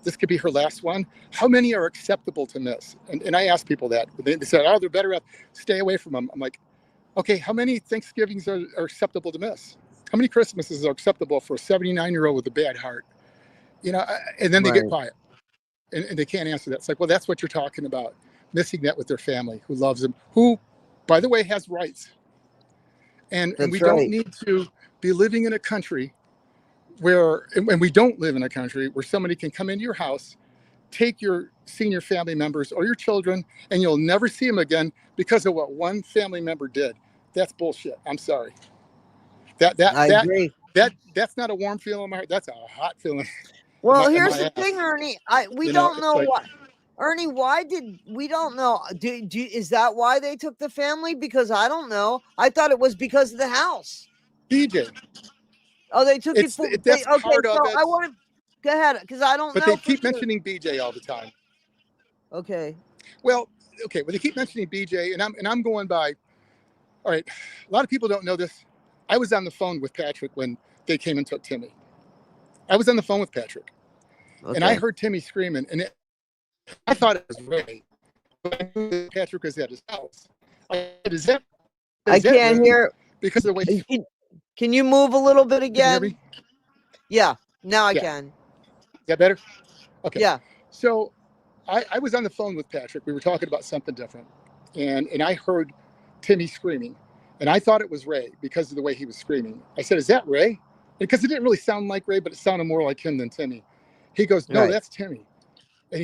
this could be her last one. How many are acceptable to miss? And I asked people that. They said, oh, they're better off. Stay away from them. I'm like, okay, how many Thanksgivings are acceptable to miss? How many Christmases are acceptable for a 79-year-old with a bad heart? And then they get Right. quiet and they can't answer that. It's like, well, that's what you're talking about. Missing that with their family who loves them, who, by the way, has rights. And we That's don't right. need to be living in a country and we don't live in a country where somebody can come into your house, take your senior family members or your children, and you'll never see them again because of what one family member did. That's bullshit. I'm sorry. That that I that agree. that's not a warm feeling in my heart. That's a hot feeling in Well, in here's my the thing, ass. Ernie. We don't It's know like what. Ernie, why did we don't know? Is that why they took the family? Because I don't know. I thought it was because of the house. BJ. Oh, they took it for they. That's Okay, part of so it, I want to go ahead because I don't but they know for keep sure. mentioning BJ all the time. Okay, Well, okay, well they keep mentioning BJ, and I'm going by. All right, a lot of people don't know this. I was on the phone with Patrick when they came and took Timmy. I was on the phone with Patrick, and I okay. heard Timmy screaming, and I thought it was Ray, but I knew that Patrick was at his house. I said, I is that can't Ray? hear. Because of the way Can you move a little bit you can hear me. again? Yeah, now I Yeah, is can. that better? Okay. Yeah. So I was on the phone with Patrick. We were talking about something different. And I heard Timmy screaming. And I thought it was Ray because of the way he was screaming. I said, is that Ray? Because it didn't really sound like Ray, but it sounded more like him than Timmy. He goes, no, Right. that's Timmy. And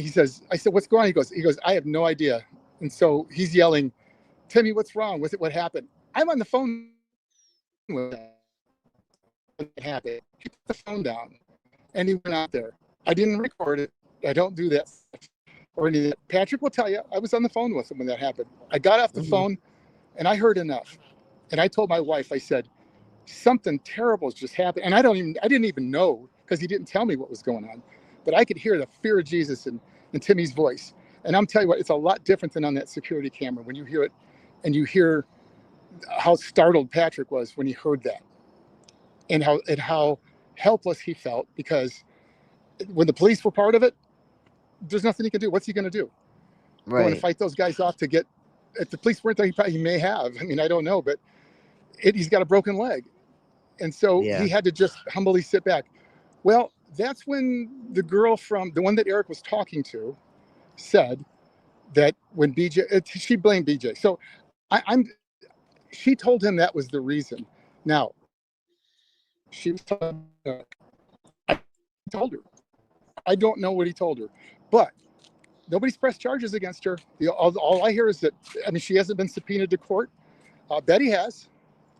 I said, what's going on? He goes, I have no idea. And so he's yelling, Timmy, what's wrong? What happened? I'm on the phone with him when it happened. He put the phone down and he went out there. I didn't record it. I don't do that or any of that. Patrick will tell you, I was on the phone with him when that happened. I got off the Mhm. phone and I heard enough. And I told my wife, I said, something terrible has just happened. And I didn't even know because he didn't tell me what was going on. But I could hear the fear of Jesus in Timmy's voice. And I'm telling you what, it's a lot different than on that security camera when you hear it and you hear how startled Patrick was when he heard that and how helpless he felt because when the police were part of it, there's nothing he can do. What's he going to do? Going to Right. fight those guys off to get? If the police weren't there, he may have. I mean, I don't know, but he's got a broken leg, and so Yeah. he had to just humbly sit back. Well, that's when the girl from the one that Eric was talking to said that when BJ, she blamed BJ. So I'm. She told him that was the reason. Now she was telling, I told her. I don't know what he told her, but nobody's pressed charges against her. All I hear is that, I mean, she hasn't been subpoenaed to court. Betty has,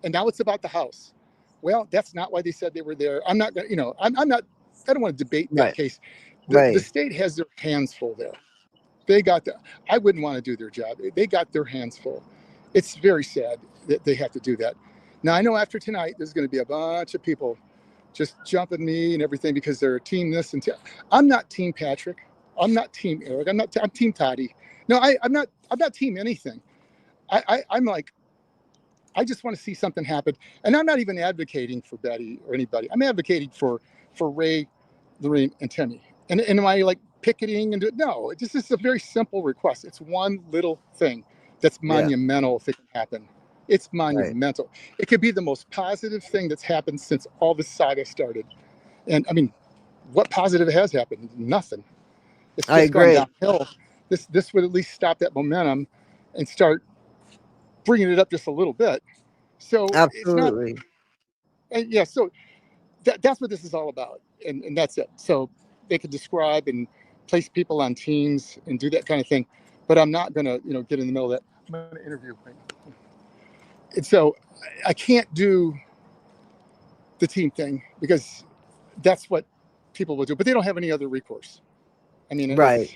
and now it's about the house. Well, that's not why they said they were there. I'm not, I'm not I don't want to debate that Right. case. The Right. state has their hands full there. They got the. I wouldn't want to do their job. They got their hands full. It's very sad that they have to do that. Now I know after tonight there's going to be a bunch of people just jumping me and everything because they're team this and I'm not team Patrick. I'm not team Eric. I'm team Toddy. No, I'm not. I'm not team anything. I'm like, I just want to see something happen. And I'm not even advocating for Betty or anybody. I'm advocating for Ray, Lorraine, and Timmy. And am I like picketing and no? This is a very simple request. It's one little thing that's Yeah. monumental if it can happen. It's Right. monumental. It could be the most positive thing that's happened since all this saga started. And I mean, what positive has happened? Nothing. It's I just gone agree. downhill. This would at least stop that momentum and start bringing it up just a little bit. So it's not, Absolutely. and yeah. So that's what this is all about, and that's it. So they could describe and place people on teams and do that kind of thing, but I'm not gonna, get in the middle of that. I'm gonna interview, and so I can't do the team thing because that's what people will do, but they don't have any other recourse. I mean, Right. it's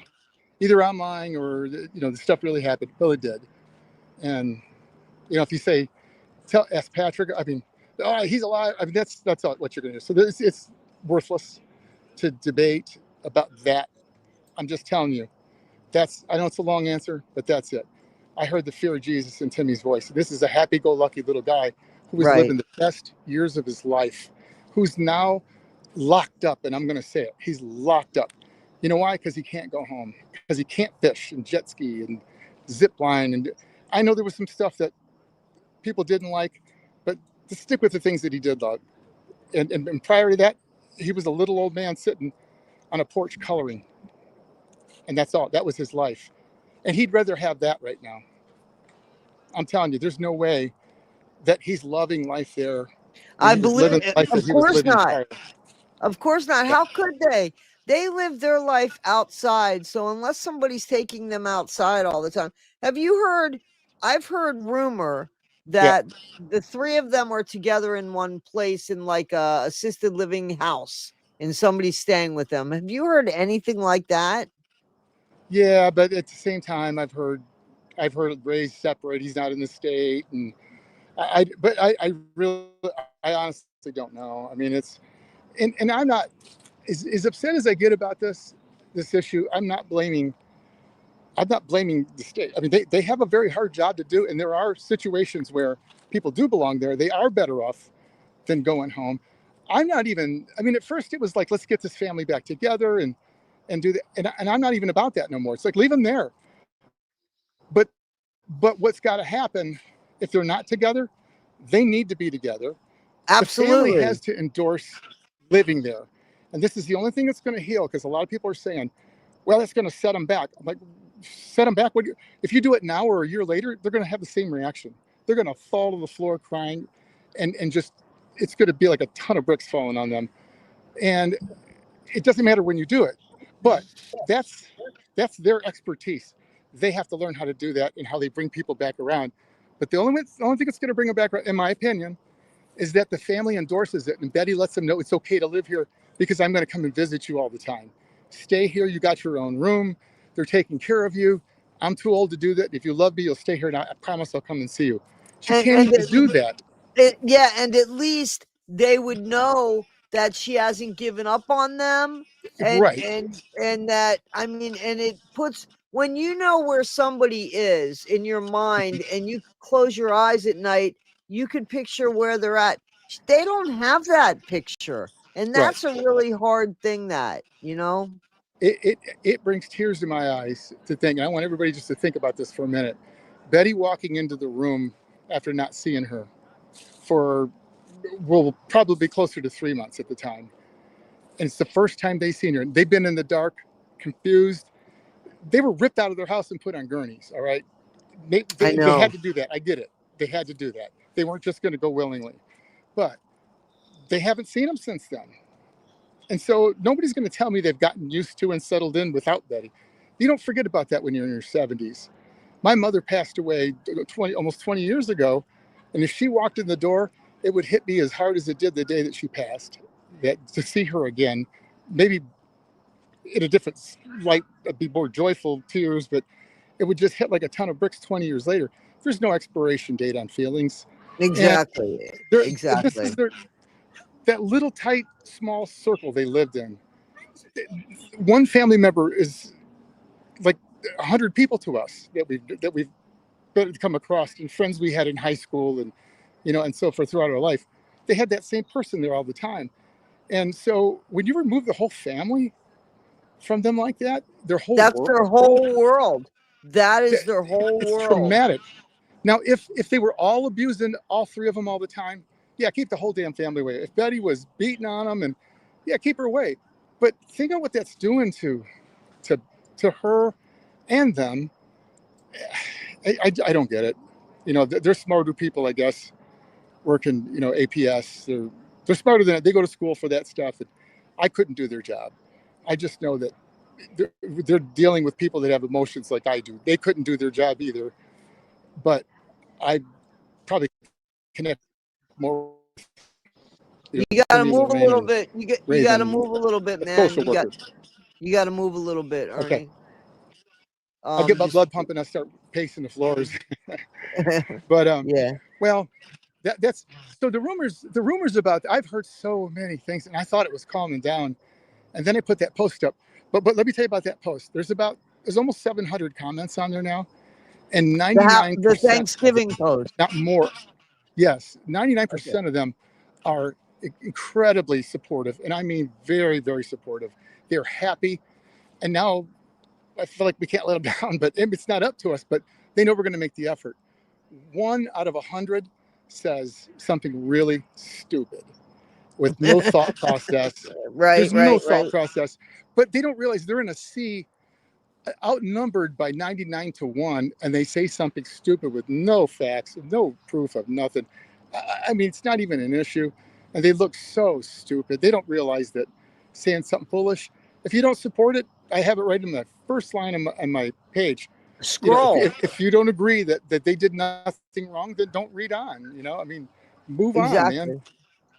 either I'm lying or the stuff really happened. Well, it did, and if you say ask Patrick, I mean, oh, he's alive. I mean, that's all, what you're going to do. So it's worthless to debate about that. I'm just telling you. I know it's a long answer, but that's it. I heard the fear of Jesus in Timmy's voice. This is a happy-go-lucky little guy who was living Right. the best years of his life, who's now locked up. And I'm going to say it. He's locked up. You know why? Because he can't go home. Because he can't fish and jet ski and zip line. And I know there was some stuff that people didn't like, but to stick with the things that he did love. And prior to that, he was a little old man sitting on a porch coloring, and that's all. That was his life, and he'd rather have that right now. I'm telling you, there's no way that he's loving life there when I he was living believe. the life that Of he was course living not. prior. Of course not. Yeah, How could they? They live their life outside. So unless somebody's taking them outside all the time, have you heard? I've heard rumor yeah, that the three of them are together in one place in like a assisted living house and somebody's staying with them. Have you heard anything like that? yeah. But at the same time, I've heard Ray's separate. He's not in the state, and but I really, I honestly don't know. I mean, and I'm not as upset as I get about this issue. I'm not blaming the state. I mean, they have a very hard job to do, and there are situations where people do belong there. They are better off than going home. I'm not even. I mean, at first it was like, let's get this family back together and do that, and I'm not even about that no more. It's like leave them there. But what's got to happen if they're not together? They need to be together. The family has Absolutely. to endorse living there, and this is the only thing that's going to heal because a lot of people are saying, well, it's going to set them back. I'm like, set them back. If you do it now or a year later, they're going to have the same reaction. They're going to fall to the floor crying, and just it's going to be like a ton of bricks falling on them. And it doesn't matter when you do it, but that's that's their expertise. They have to learn how to do that and how they bring people back around. But the only thing that's going to bring them back, in my opinion, is that the family endorses it and Betty lets them know it's okay to live here because I'm going to come and visit you all the time. Stay here. You got your own room. They're taking care of you. I'm too old to do that. If you love me, you'll stay here, and I promise I'll come and see you. She And can't even do that. yeah, and at least they would know that she hasn't given up on them, and Right. that, I mean, and it puts, when you know where somebody is in your mind and you close your eyes at night, you could picture where they're at. They don't have that picture, and Right. that's a really hard thing, that, you know. It brings tears to my eyes to think, and I want everybody just to think about this for a minute. Betty walking into the room after not seeing her for, well, probably closer to 3 months at the time. And it's the first time they've seen her. They've been in the dark, confused. They were ripped out of their house and put on gurneys, all right? I They had know. to do that. I get it. They had to do that. They weren't just going to go willingly. But they haven't seen them since then. And so nobody's going to tell me they've gotten used to and settled in without Betty. You don't forget about that when you're in your 70s. My mother passed away almost 20 years ago. And if she walked in the door, it would hit me as hard as it did the day that she passed. That to see her again maybe in a different light, be more joyful tears, but it would just hit like a ton of bricks 20 years later. There's no expiration date on feelings. And Exactly. this is Exactly. that little tight, small circle they lived in. One family member is like 100 people to us that we've come across, and friends we had in high school, and and so forth throughout our life. They had that same person there all the time. And so when you remove the whole family from them like that, their whole That's world, their whole world. That is their whole it's world. traumatic. Now, if they were all abusing all three of them all the time, yeah, keep the whole damn family away. If Betty was beating on them, and yeah, keep her away. But think of what that's doing to to her and them. I don't get it. They're smarter people, I guess, working, APS. They're smarter than it. They go to school for that stuff. And I couldn't do their job. I just know that they're dealing with people that have emotions like I do. They couldn't do their job either. But I probably connect more. You gotta Cindy move a Lorraine little and bit. You gotta Raven, move a little bit, a man. social worker. You gotta mmove a little bit, Okay, Ernie. I'll get my Just blood pumping. I start pacing the floors. But yeah. well, that's so the rumors about, I've heard so many things, and I thought it was calming down, and then I put that post up. But let me tell you about that post. There's almost 700 comments on there now, and The 99% of Thanksgiving them, post. not more, yes, Okay. 99% of them are incredibly supportive, and I mean very, very supportive. They're happy, and now I feel like we can't let them down, but it's not up to us. But they know we're going to make the effort. 1 out of 100 says something really stupid with no thought process. Right, There's no right, thought right. process, but they don't realize they're in a sea, outnumbered by 99 to 1, and they say something stupid with no facts, no proof of nothing. I mean, it's not even an issue, and they look so stupid. They don't realize that saying something foolish, if you don't support it, I have it right in the first line on my page. Scroll. If you don't agree that they did nothing wrong, then don't read on. I mean, move on, man. Exactly.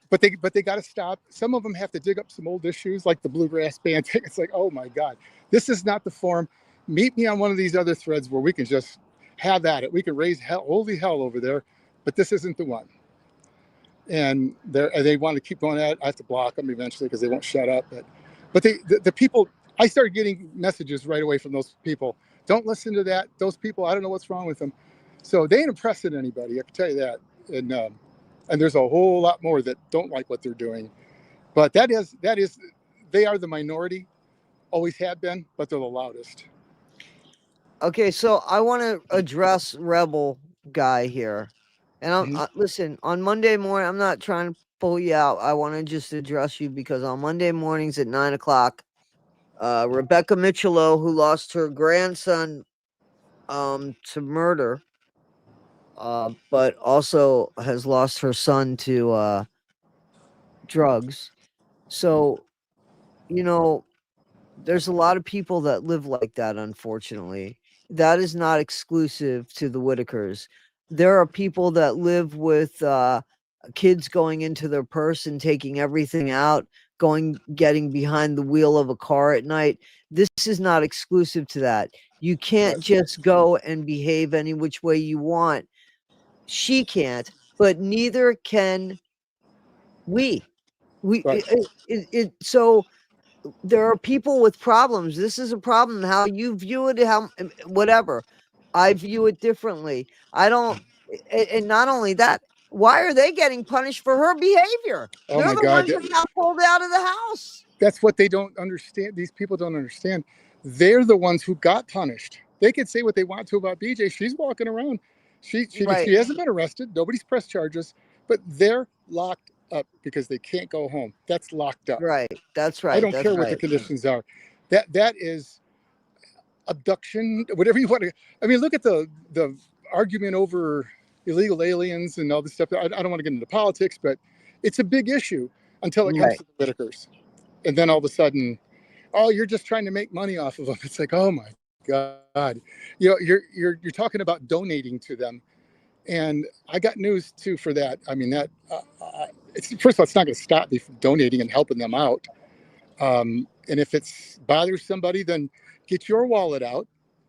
But they got to stop. Some of them have to dig up some old issues, like the bluegrass band thing. It's like, oh my God, this is not the forum. Meet me on one of these other threads where we can just have at it. We can raise hell, holy hell over there, but this isn't the one. And they want to keep going at it. I have to block them eventually because they won't shut up. But the people, I started getting messages right away from those people. Don't listen to that. Those people, I don't know what's wrong with them. So they ain't impressing anybody, I can tell you that. And there's a whole lot more that don't like what they're doing. But that is they are the minority, always have been, but they're the loudest. Okay, so I want to address Rebel guy here. And Mhm. listen, on Monday morning, I'm not trying to pull you out. I want to just address you because on Monday mornings at 9 o'clock, Rebecca Michelot, who lost her grandson to murder, but also has lost her son to drugs. So, you know, there's a lot of people that live like that, unfortunately. That is not exclusive to the Whittakers. There are people that live with kids going into their purse and taking everything out, getting behind the wheel of a car at night. This is not exclusive to that. You can't Yes. just go and behave any which way you want. She can't, but neither can we. Right. So there are people with problems. This is a problem. How you view it, whatever. I view it differently. I don't, and not only that, why are they getting punished for her behavior? Oh They're my the God. ones that got pulled out of the house. That's what they don't understand. These people don't understand. They're the ones who got punished. They can say what they want to about BJ. She's walking around. She Right, hasn't been arrested. Nobody's pressed charges, but they're locked up because they can't go home. That's locked up. right. That's I right. don't That's care what the right. conditions are. That is abduction, whatever you want to. I mean, look at the argument over illegal aliens and all this stuff. I don't want to get into politics, but it's a big issue until it comes Right. to the Whittakers, and then all of a sudden, oh, you're just trying to make money off of them. It's like, oh my God, you're talking about donating to them, and I got news too for that. I mean, that it's first of all, it's not going to stop me from donating and helping them out. And if it's bothers somebody, then get your wallet out,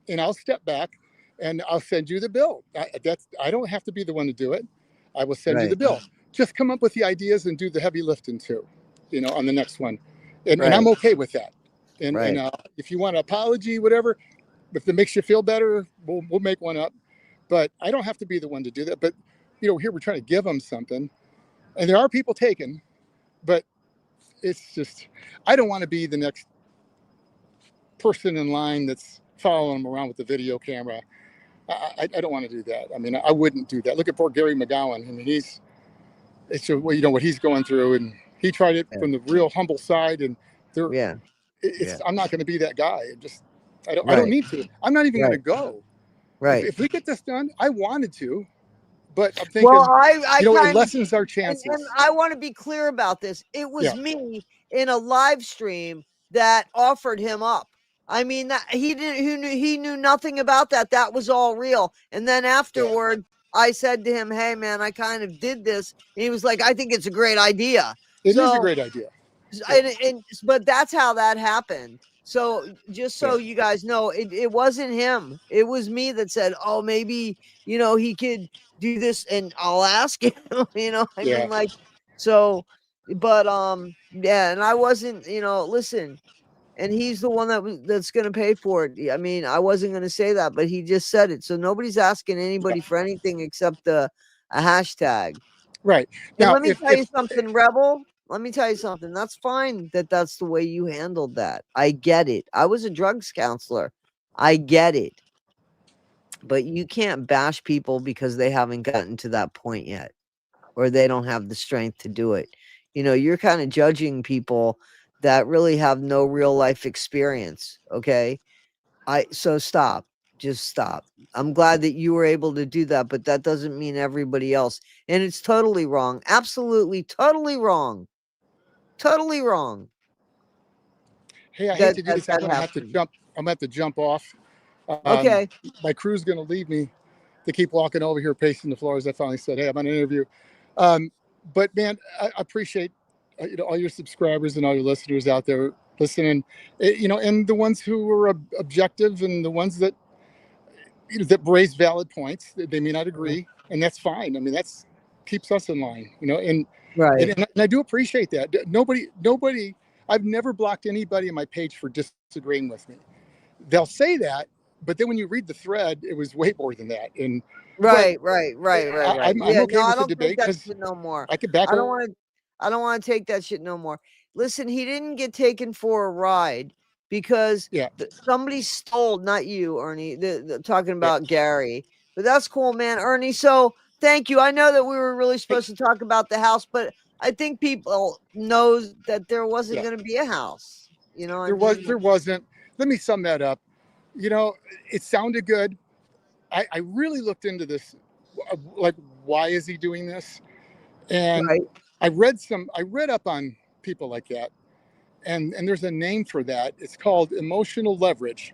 and I'll step back, and I'll send you the bill. I don't have to be the one to do it. I will send you the Right. bill. Just come up with the ideas and do the heavy lifting too, on the next one, and I'm Right. okay with that. And Right. if you want an apology, whatever, if it makes you feel better, we'll make one up. But I don't have to be the one to do that. But here we're trying to give them something, and there are people taking, but it's just I don't want to be the next person in line that's following them around with the video camera. I don't want to do that. I mean, I wouldn't do that. Look at poor Gary McGowan. I mean, it's what he's going through, and he tried it Yeah. from the real humble side, and there, Yeah. it's Yeah. I'm not going to be that guy. I don't Right. need to. I'm not even going to Right. go. Right. If we get this done, I wanted to, but I'm Well, thinking, I it kind of, lessens our and chances. I want to be clear about this. It was Yeah, me in a live stream that offered him up. I mean, that he knew nothing about that. That was all real. And then yeah. afterward, I said to him, "Hey, man, I kind of did this." And he was like, "I think it's a great idea." It is a So great idea. Yeah, but that's how that happened. So just yeah, so you guys know, it wasn't him. It was me that said, "Oh, maybe he could do this," and I'll ask him. I yeah. mean, like, so, but yeah, and I wasn't. Listen, and he's the one that's going to pay for it. I mean, I wasn't going to say that, but he just said it. So nobody's asking anybody for anything except a hashtag. Right And now, let me tell you something, Rebel. Let me tell you something. That's fine that that's the way you handled that. I get it. I was a drugs counselor. I get it. But you can't bash people because they haven't gotten to that point yet or they don't have the strength to do it. You're kind of judging people that really have no real life experience. Okay. So stop. Just stop. I'm glad that you were able to do that, but that doesn't mean everybody else. And it's totally wrong. Absolutely, totally wrong. Totally wrong. hey, I hate That to do that this. that happened. I'm going to jump off. Um, Okay. my crew's going to leave me to keep walking over here, pacing the floor. As I finally said, hey, I'm on an interview. Um, but man, I appreciate all your subscribers and all your listeners out there listening. And the ones who are objective and the ones that that raise valid points. They may not Mhm. agree, and that's fine. I mean, that's keeps us in line. And Right. and I do appreciate that. Nobody. I've never blocked anybody on my page for disagreeing with me. They'll say that, but then when you read the thread, it was way more than that. But Right, right, right, right, right. I'm Yeah, no, okay I with the don't take debate that because shit no more. I could back I don't up. want to I don't want to take that shit no more. Listen, he didn't get taken for a ride because Yeah, somebody stole, not you, Ernie, talking yeah. about Gary. But that's cool, man, Ernie. So thank you. I know that we were really Hey, supposed to talk about the house, but I think people knows that there wasn't yeah. going to be a house. I There mean, wasn't. Let me sum that up. You know, it sounded good. I really looked into this, like, why is he doing this? And right, I read up on people like that, and there's a name for that. It's called emotional leverage.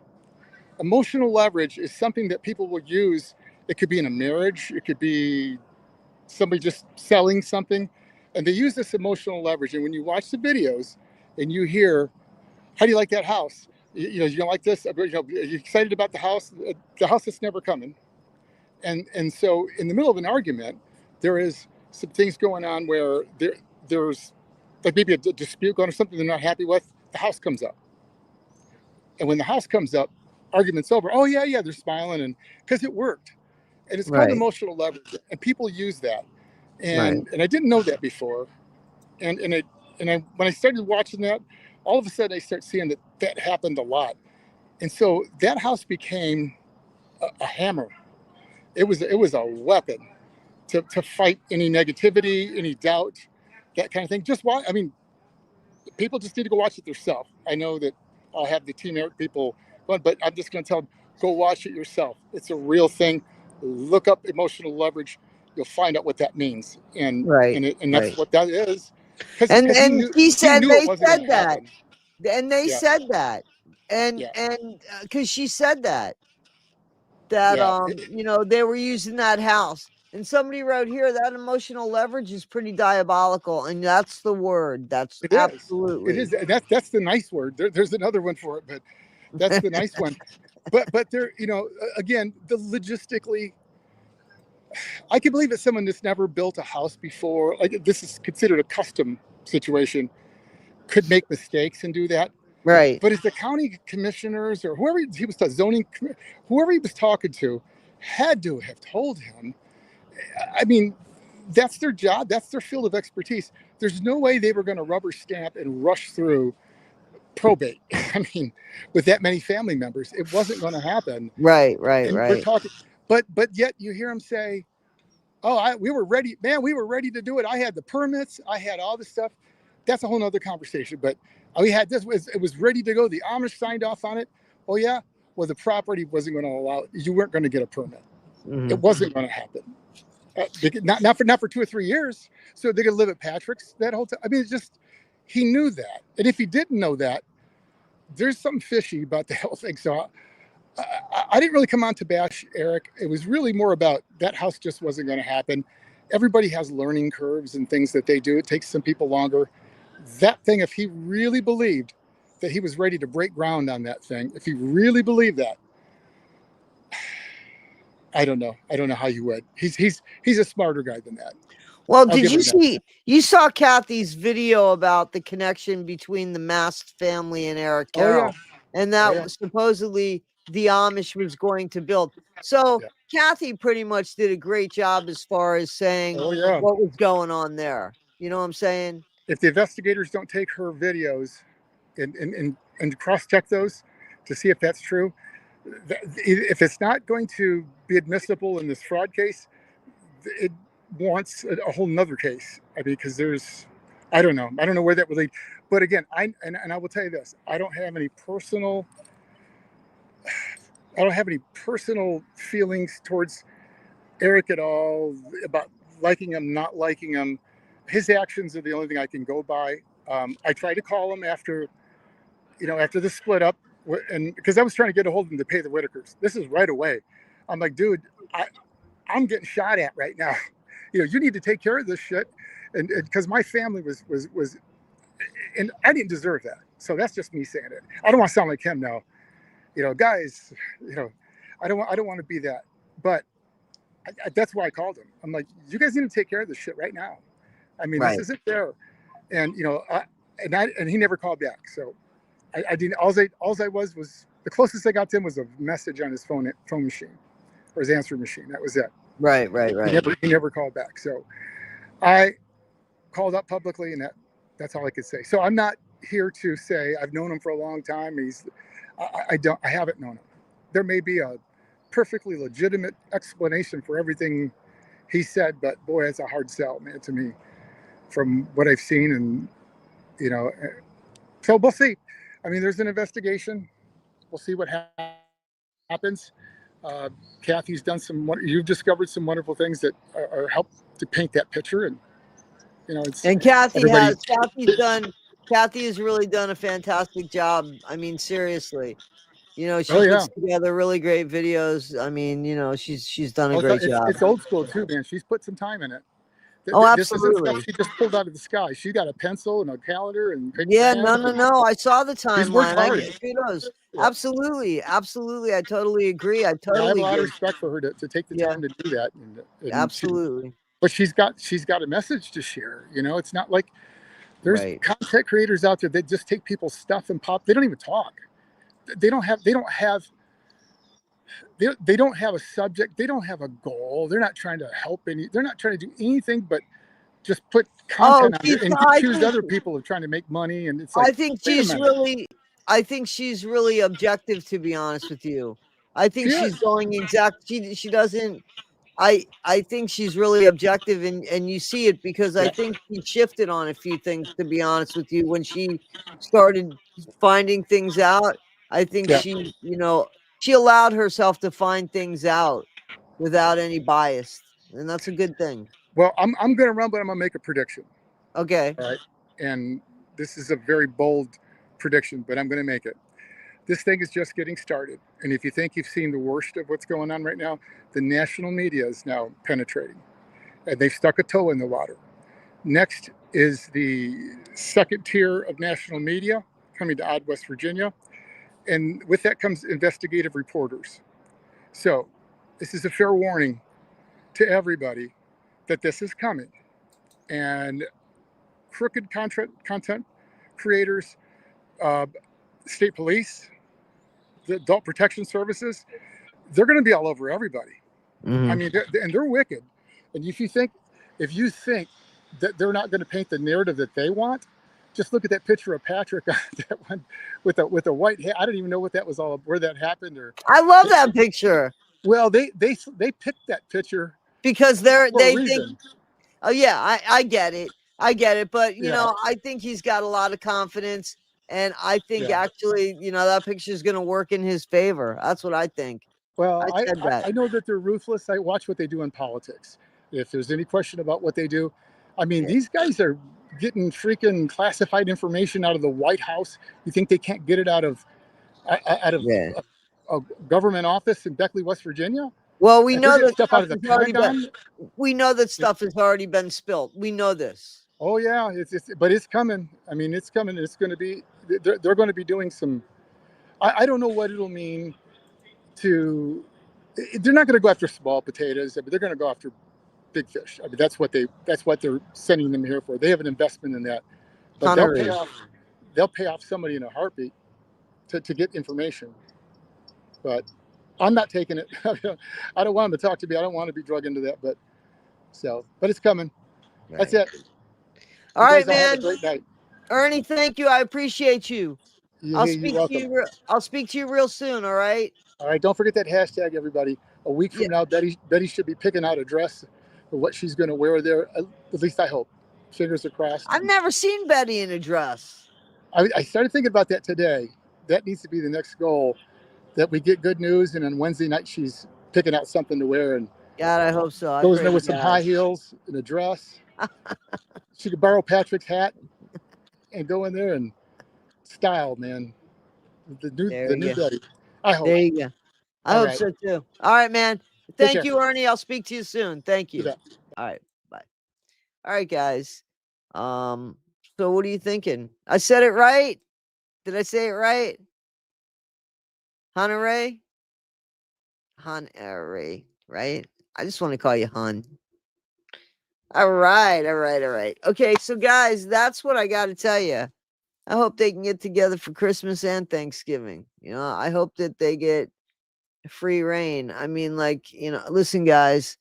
Emotional leverage is something that people will use. It could be in a marriage, it could be somebody just selling something, and they use this emotional leverage. And when you watch the videos and you hear, how do you like that house? You don't like this? Are you excited about the house that's never coming? And so in the middle of an argument, there is some things going on where there's like maybe a dispute going or something they're not happy with. The house comes up, and when the house comes up, argument's over. Oh yeah, they're smiling, and because it worked. And it's called right, emotional leverage, and people use that. right, And I didn't know that before. And when I started watching that, all of a sudden I start seeing that happened a lot. And so that house became a hammer. It was a weapon to fight any negativity, any doubt, that kind of thing. Just watch. I mean, people just need to go watch it themselves. I know that I'll have the Team Eric people, but I'm just going to tell them, go watch it yourself. It's a real thing. Look up emotional leverage. You'll find out what that means, right, and that's right. what that is. And Because and he he said knew it they wasn't going said to that. happen. And they Yeah, said that. And yeah, because she said that yeah, they were using that house. And somebody wrote here that emotional leverage is pretty diabolical, and that's the word. That's It is. It absolutely. is. That's the nice word. There's another one for it, but that's the nice one. But there, again, the logistically, I can believe that someone that's never built a house before, like this is considered a custom situation, could make mistakes and do that. Right. But as the county commissioners or whoever he was zoning, whoever he was talking to, had to have told him. I mean, that's their job. That's their field of expertise. There's no way they were going to rubber stamp and rush through probate. I mean, with that many family members, it wasn't going to happen. Right, right, And we're right. talking, but yet you hear him say, "Oh, we were ready, man. We were ready to do it. I had the permits. I had all this stuff." That's a whole nother conversation. But we had this. It was ready to go. The Amish signed off on it. Oh yeah. Well, the property wasn't going to allow. You weren't going to get a permit. It wasn't going to happen. Not for 2 or 3 years. So they could live at Patrick's that whole time. I mean, it's just he knew that. And if he didn't know that, there's something fishy about the whole thing. So I didn't really come on to bash Eric. It was really more about that house just wasn't going to happen. Everybody has learning curves and things that they do. It takes some people longer. That thing, if he really believed that he was ready to break ground on that thing, if he really believed that, I don't know. I don't know how you would. He's a smarter guy than that. Well, I'll did give you him that. see? You saw Kathy's video about the connection between the masked family and Eric Oh yeah. Carroll, and Oh that yeah. was supposedly the Amish was going to build. So Yeah. Kathy pretty much did a great job as far as saying Oh yeah. what was going on there. You know what I'm saying? If the investigators don't take her videos and cross check those to see if that's true, if it's not going to be admissible in this fraud case, it wants a whole nother case. I mean, because I don't know where that would lead. But again, and I will tell you this: I don't have any personal feelings towards Eric at all about liking him, not liking him. His actions are the only thing I can go by. I tried to call him after the split up, and because I was trying to get a hold of him to pay the Whittakers. This is right away. I'm like, dude, I'm getting shot at right now. You need to take care of this shit, and because my family was, and I didn't deserve that. So that's just me saying it. I don't want to sound like him now. Guys, I don't want to be that, but that's why I called him. I'm like, you guys need to take care of this shit right now. I mean, this Right. isn't fair. And and he never called back. So I didn't. All I was the closest I got to him was a message on his phone machine or his answering machine. That was it. Right, right, right. He never called back. So I called up publicly, and that's all I could say. So I'm not here to say I've known him for a long time. I haven't known him. There may be a perfectly legitimate explanation for everything he said, but boy, it's a hard sell, man, to me, from what I've seen. And you know, so we'll see. I mean, there's an investigation. We'll see what happens. Kathy's done you've discovered some wonderful things that are help to paint that picture, and it's And everybody. Kathy has really done a fantastic job. I mean, seriously. She Oh yeah. puts together really great videos. I mean, she's done a Oh, great job. it's old school too, man. She's put some time in it. Oh, This isn't stuff absolutely. she just pulled out of the sky. She got a pencil and a calendar and paper Yeah, pens, no, no, and no. I saw the she's worked timeline. I hard. get kudos. Yeah. Absolutely, absolutely. I totally agree. I Yeah, I have a totally lot of agree. respect for her to take the Yeah, time to do that, and absolutely. but she's got a message to share. It's not like there's Right. content creators out there that just take people's stuff and pop. They don't even talk. They don't have a subject. They don't have a goal. They're not trying to help they're not trying to do anything but just put Oh, content on there and accuse other people of trying to make money. And it's like, I think wait a she's minute. really I think she's really objective, to be honest with you. I think She she's is. going she doesn't I think she's really objective, and you see it because I Yeah. think she shifted on a few things, to be honest with you, when she started finding things out. I think Yeah. she allowed herself to find things out without any bias, and that's a good thing. Well, I'm going to run, but I'm going to make a prediction. Okay. All right. And this is a very bold prediction, but I'm going to make it. This thing is just getting started. And if you think you've seen the worst of what's going on right now, the national media is now penetrating. And they've stuck a toe in the water. Next is the second tier of national media coming to Odd, West Virginia. And with that comes investigative reporters. So this is a fair warning to everybody that this is coming. And crooked content creators, state police, the adult protection services, they're going to be all over everybody. I mean, they're wicked. And if you think that they're not going to paint the narrative that they want, just look at that picture of Patrick that one with a white hat. I don't even know what that was all, where that happened. Or I love that picture. Well, they picked that picture because for they a reason. think, oh yeah, I get it. I get it. But you Yeah. know, I think he's got a lot of confidence. And I think Yeah. actually, you know, that picture is going to work in his favor. That's what I think. Well, I said that. I know that they're ruthless. I watch what they do in politics. If there's any question about what they do, I mean, Yeah. these guys are getting freaking classified information out of the White House. You think they can't get it out of Yeah. a government office in Beckley, West Virginia? Well, we And they're know getting that stuff stuff out of the has already been. Pentagon. We know that stuff has already been spilt. We know this. Oh yeah, but it's coming. I mean, it's coming. It's going to be. They're going to be doing some. I don't know what it'll mean to. They're not going to go after small potatoes, but they're going to go after big fish. I mean, that's what they're sending them here for. They have an investment in that, but they'll pay off somebody in a heartbeat to get information. But I'm not taking it. I don't want them to talk to me. I don't want to be drug into that. But it's coming. Right. That's it. All You right, guys all have man. a great night. Ernie, thank you. I appreciate you. You're welcome. I'll speak to you real soon. All right. All right. Don't forget that hashtag, everybody. A week from now, Betty should be picking out a dress for what she's going to wear there. At least I hope. Fingers are crossed. I've never seen Betty in a dress. I started thinking about that today. That needs to be the next goal, that we get good news, and on Wednesday night she's picking out something to wear, and God, I hope so. goes in there with some high heels and a dress. She could borrow Patrick's hat and go in there and style, man. The new Betty. I hope. There you go. I hope so too. All right, man. Thank you, Ernie. I'll speak to you soon. Thank you. All right. Bye. All right, guys. So what are you thinking? I said it right? Did I say it right? Hunteray? Hunteray, right? I just want to call you Hun. All right. Okay, so guys, that's what I got to tell you. I hope they can get together for Christmas and Thanksgiving. You know, I hope that they get free reign. I mean, like, you know, listen, guys,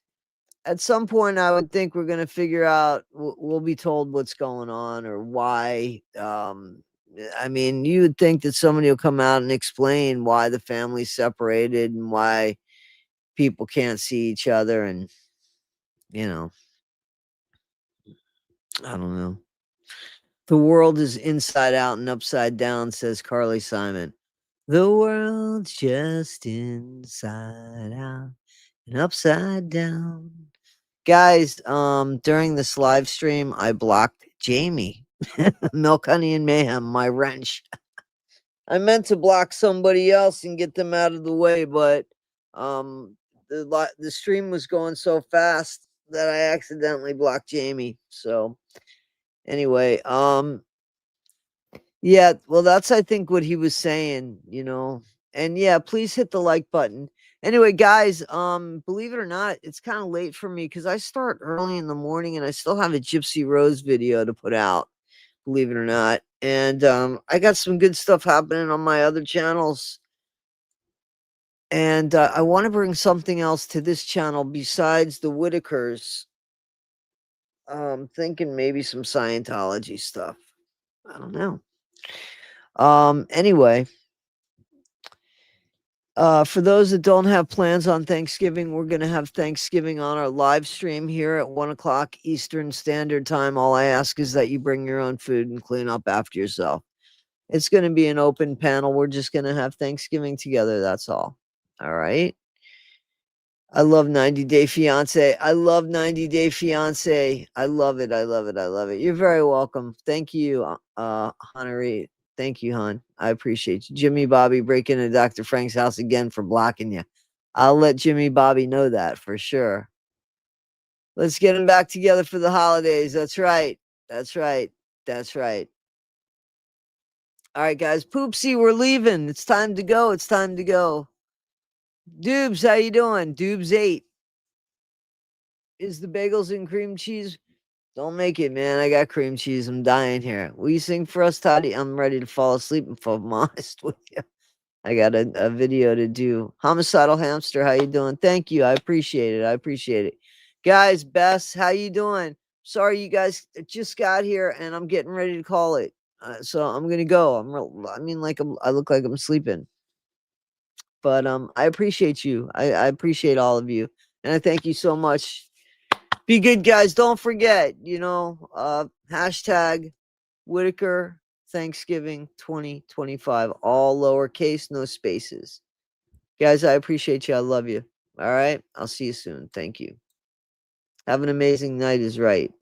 at some point I would think we're going to figure out, we'll be told what's going on or why. I mean, you would think that somebody will come out and explain why the family's separated and why people can't see each other. And, you know, I don't know. The world is inside out and upside down, says Carly Simon. The world's just inside out and upside down. Guys, during this live stream, I blocked Jamie. Milk, Honey, and Mayhem, my wrench. I meant to block somebody else and get them out of the way, but the stream was going so fast that I accidentally blocked Jamie. So anyway, yeah, well, that's, I think, what he was saying, you know. And yeah, please hit the like button. Anyway, guys, believe it or not, it's kind of late for me because I start early in the morning and I still have a Gypsy Rose video to put out, believe it or not. And I got some good stuff happening on my other channels. And I want to bring something else to this channel besides the Whittakers. Thinking maybe some Scientology stuff. I don't know. Anyway, for those that don't have plans on Thanksgiving, we're going to have Thanksgiving on our live stream here at 1 o'clock Eastern Standard Time. All I ask is that you bring your own food and clean up after yourself. It's going to be an open panel. We're just going to have Thanksgiving together. That's all. All right. I love 90 Day Fiance. I love 90 Day Fiance. I love it. You're very welcome. Thank you, Huntery. Thank you, hon. I appreciate you. Jimmy Bobby breaking into Dr. Frank's house again for blocking you. I'll let Jimmy Bobby know that for sure. Let's get them back together for the holidays. That's right. That's right. That's right. All right, guys. Poopsie, we're leaving. It's time to go. It's time to go. Dubes, how you doing? Dubes 8. Is the bagels and cream cheese? Don't make it, man. I got cream cheese. I'm dying here. Will you sing for us, Toddy? I'm ready to fall asleep if I'm honest with you. I got a video to do. Homicidal Hamster, how you doing? Thank you. I appreciate it. I appreciate it. Guys, Bess, how you doing? Sorry you guys just got here and I'm getting ready to call it. So I'm gonna go. I look like I'm sleeping. But I appreciate you. I appreciate all of you. And I thank you so much. Be good, guys. Don't forget, hashtag Whittaker Thanksgiving 2025. All lowercase, no spaces. Guys, I appreciate you. I love you. All right. I'll see you soon. Thank you. Have an amazing night is right.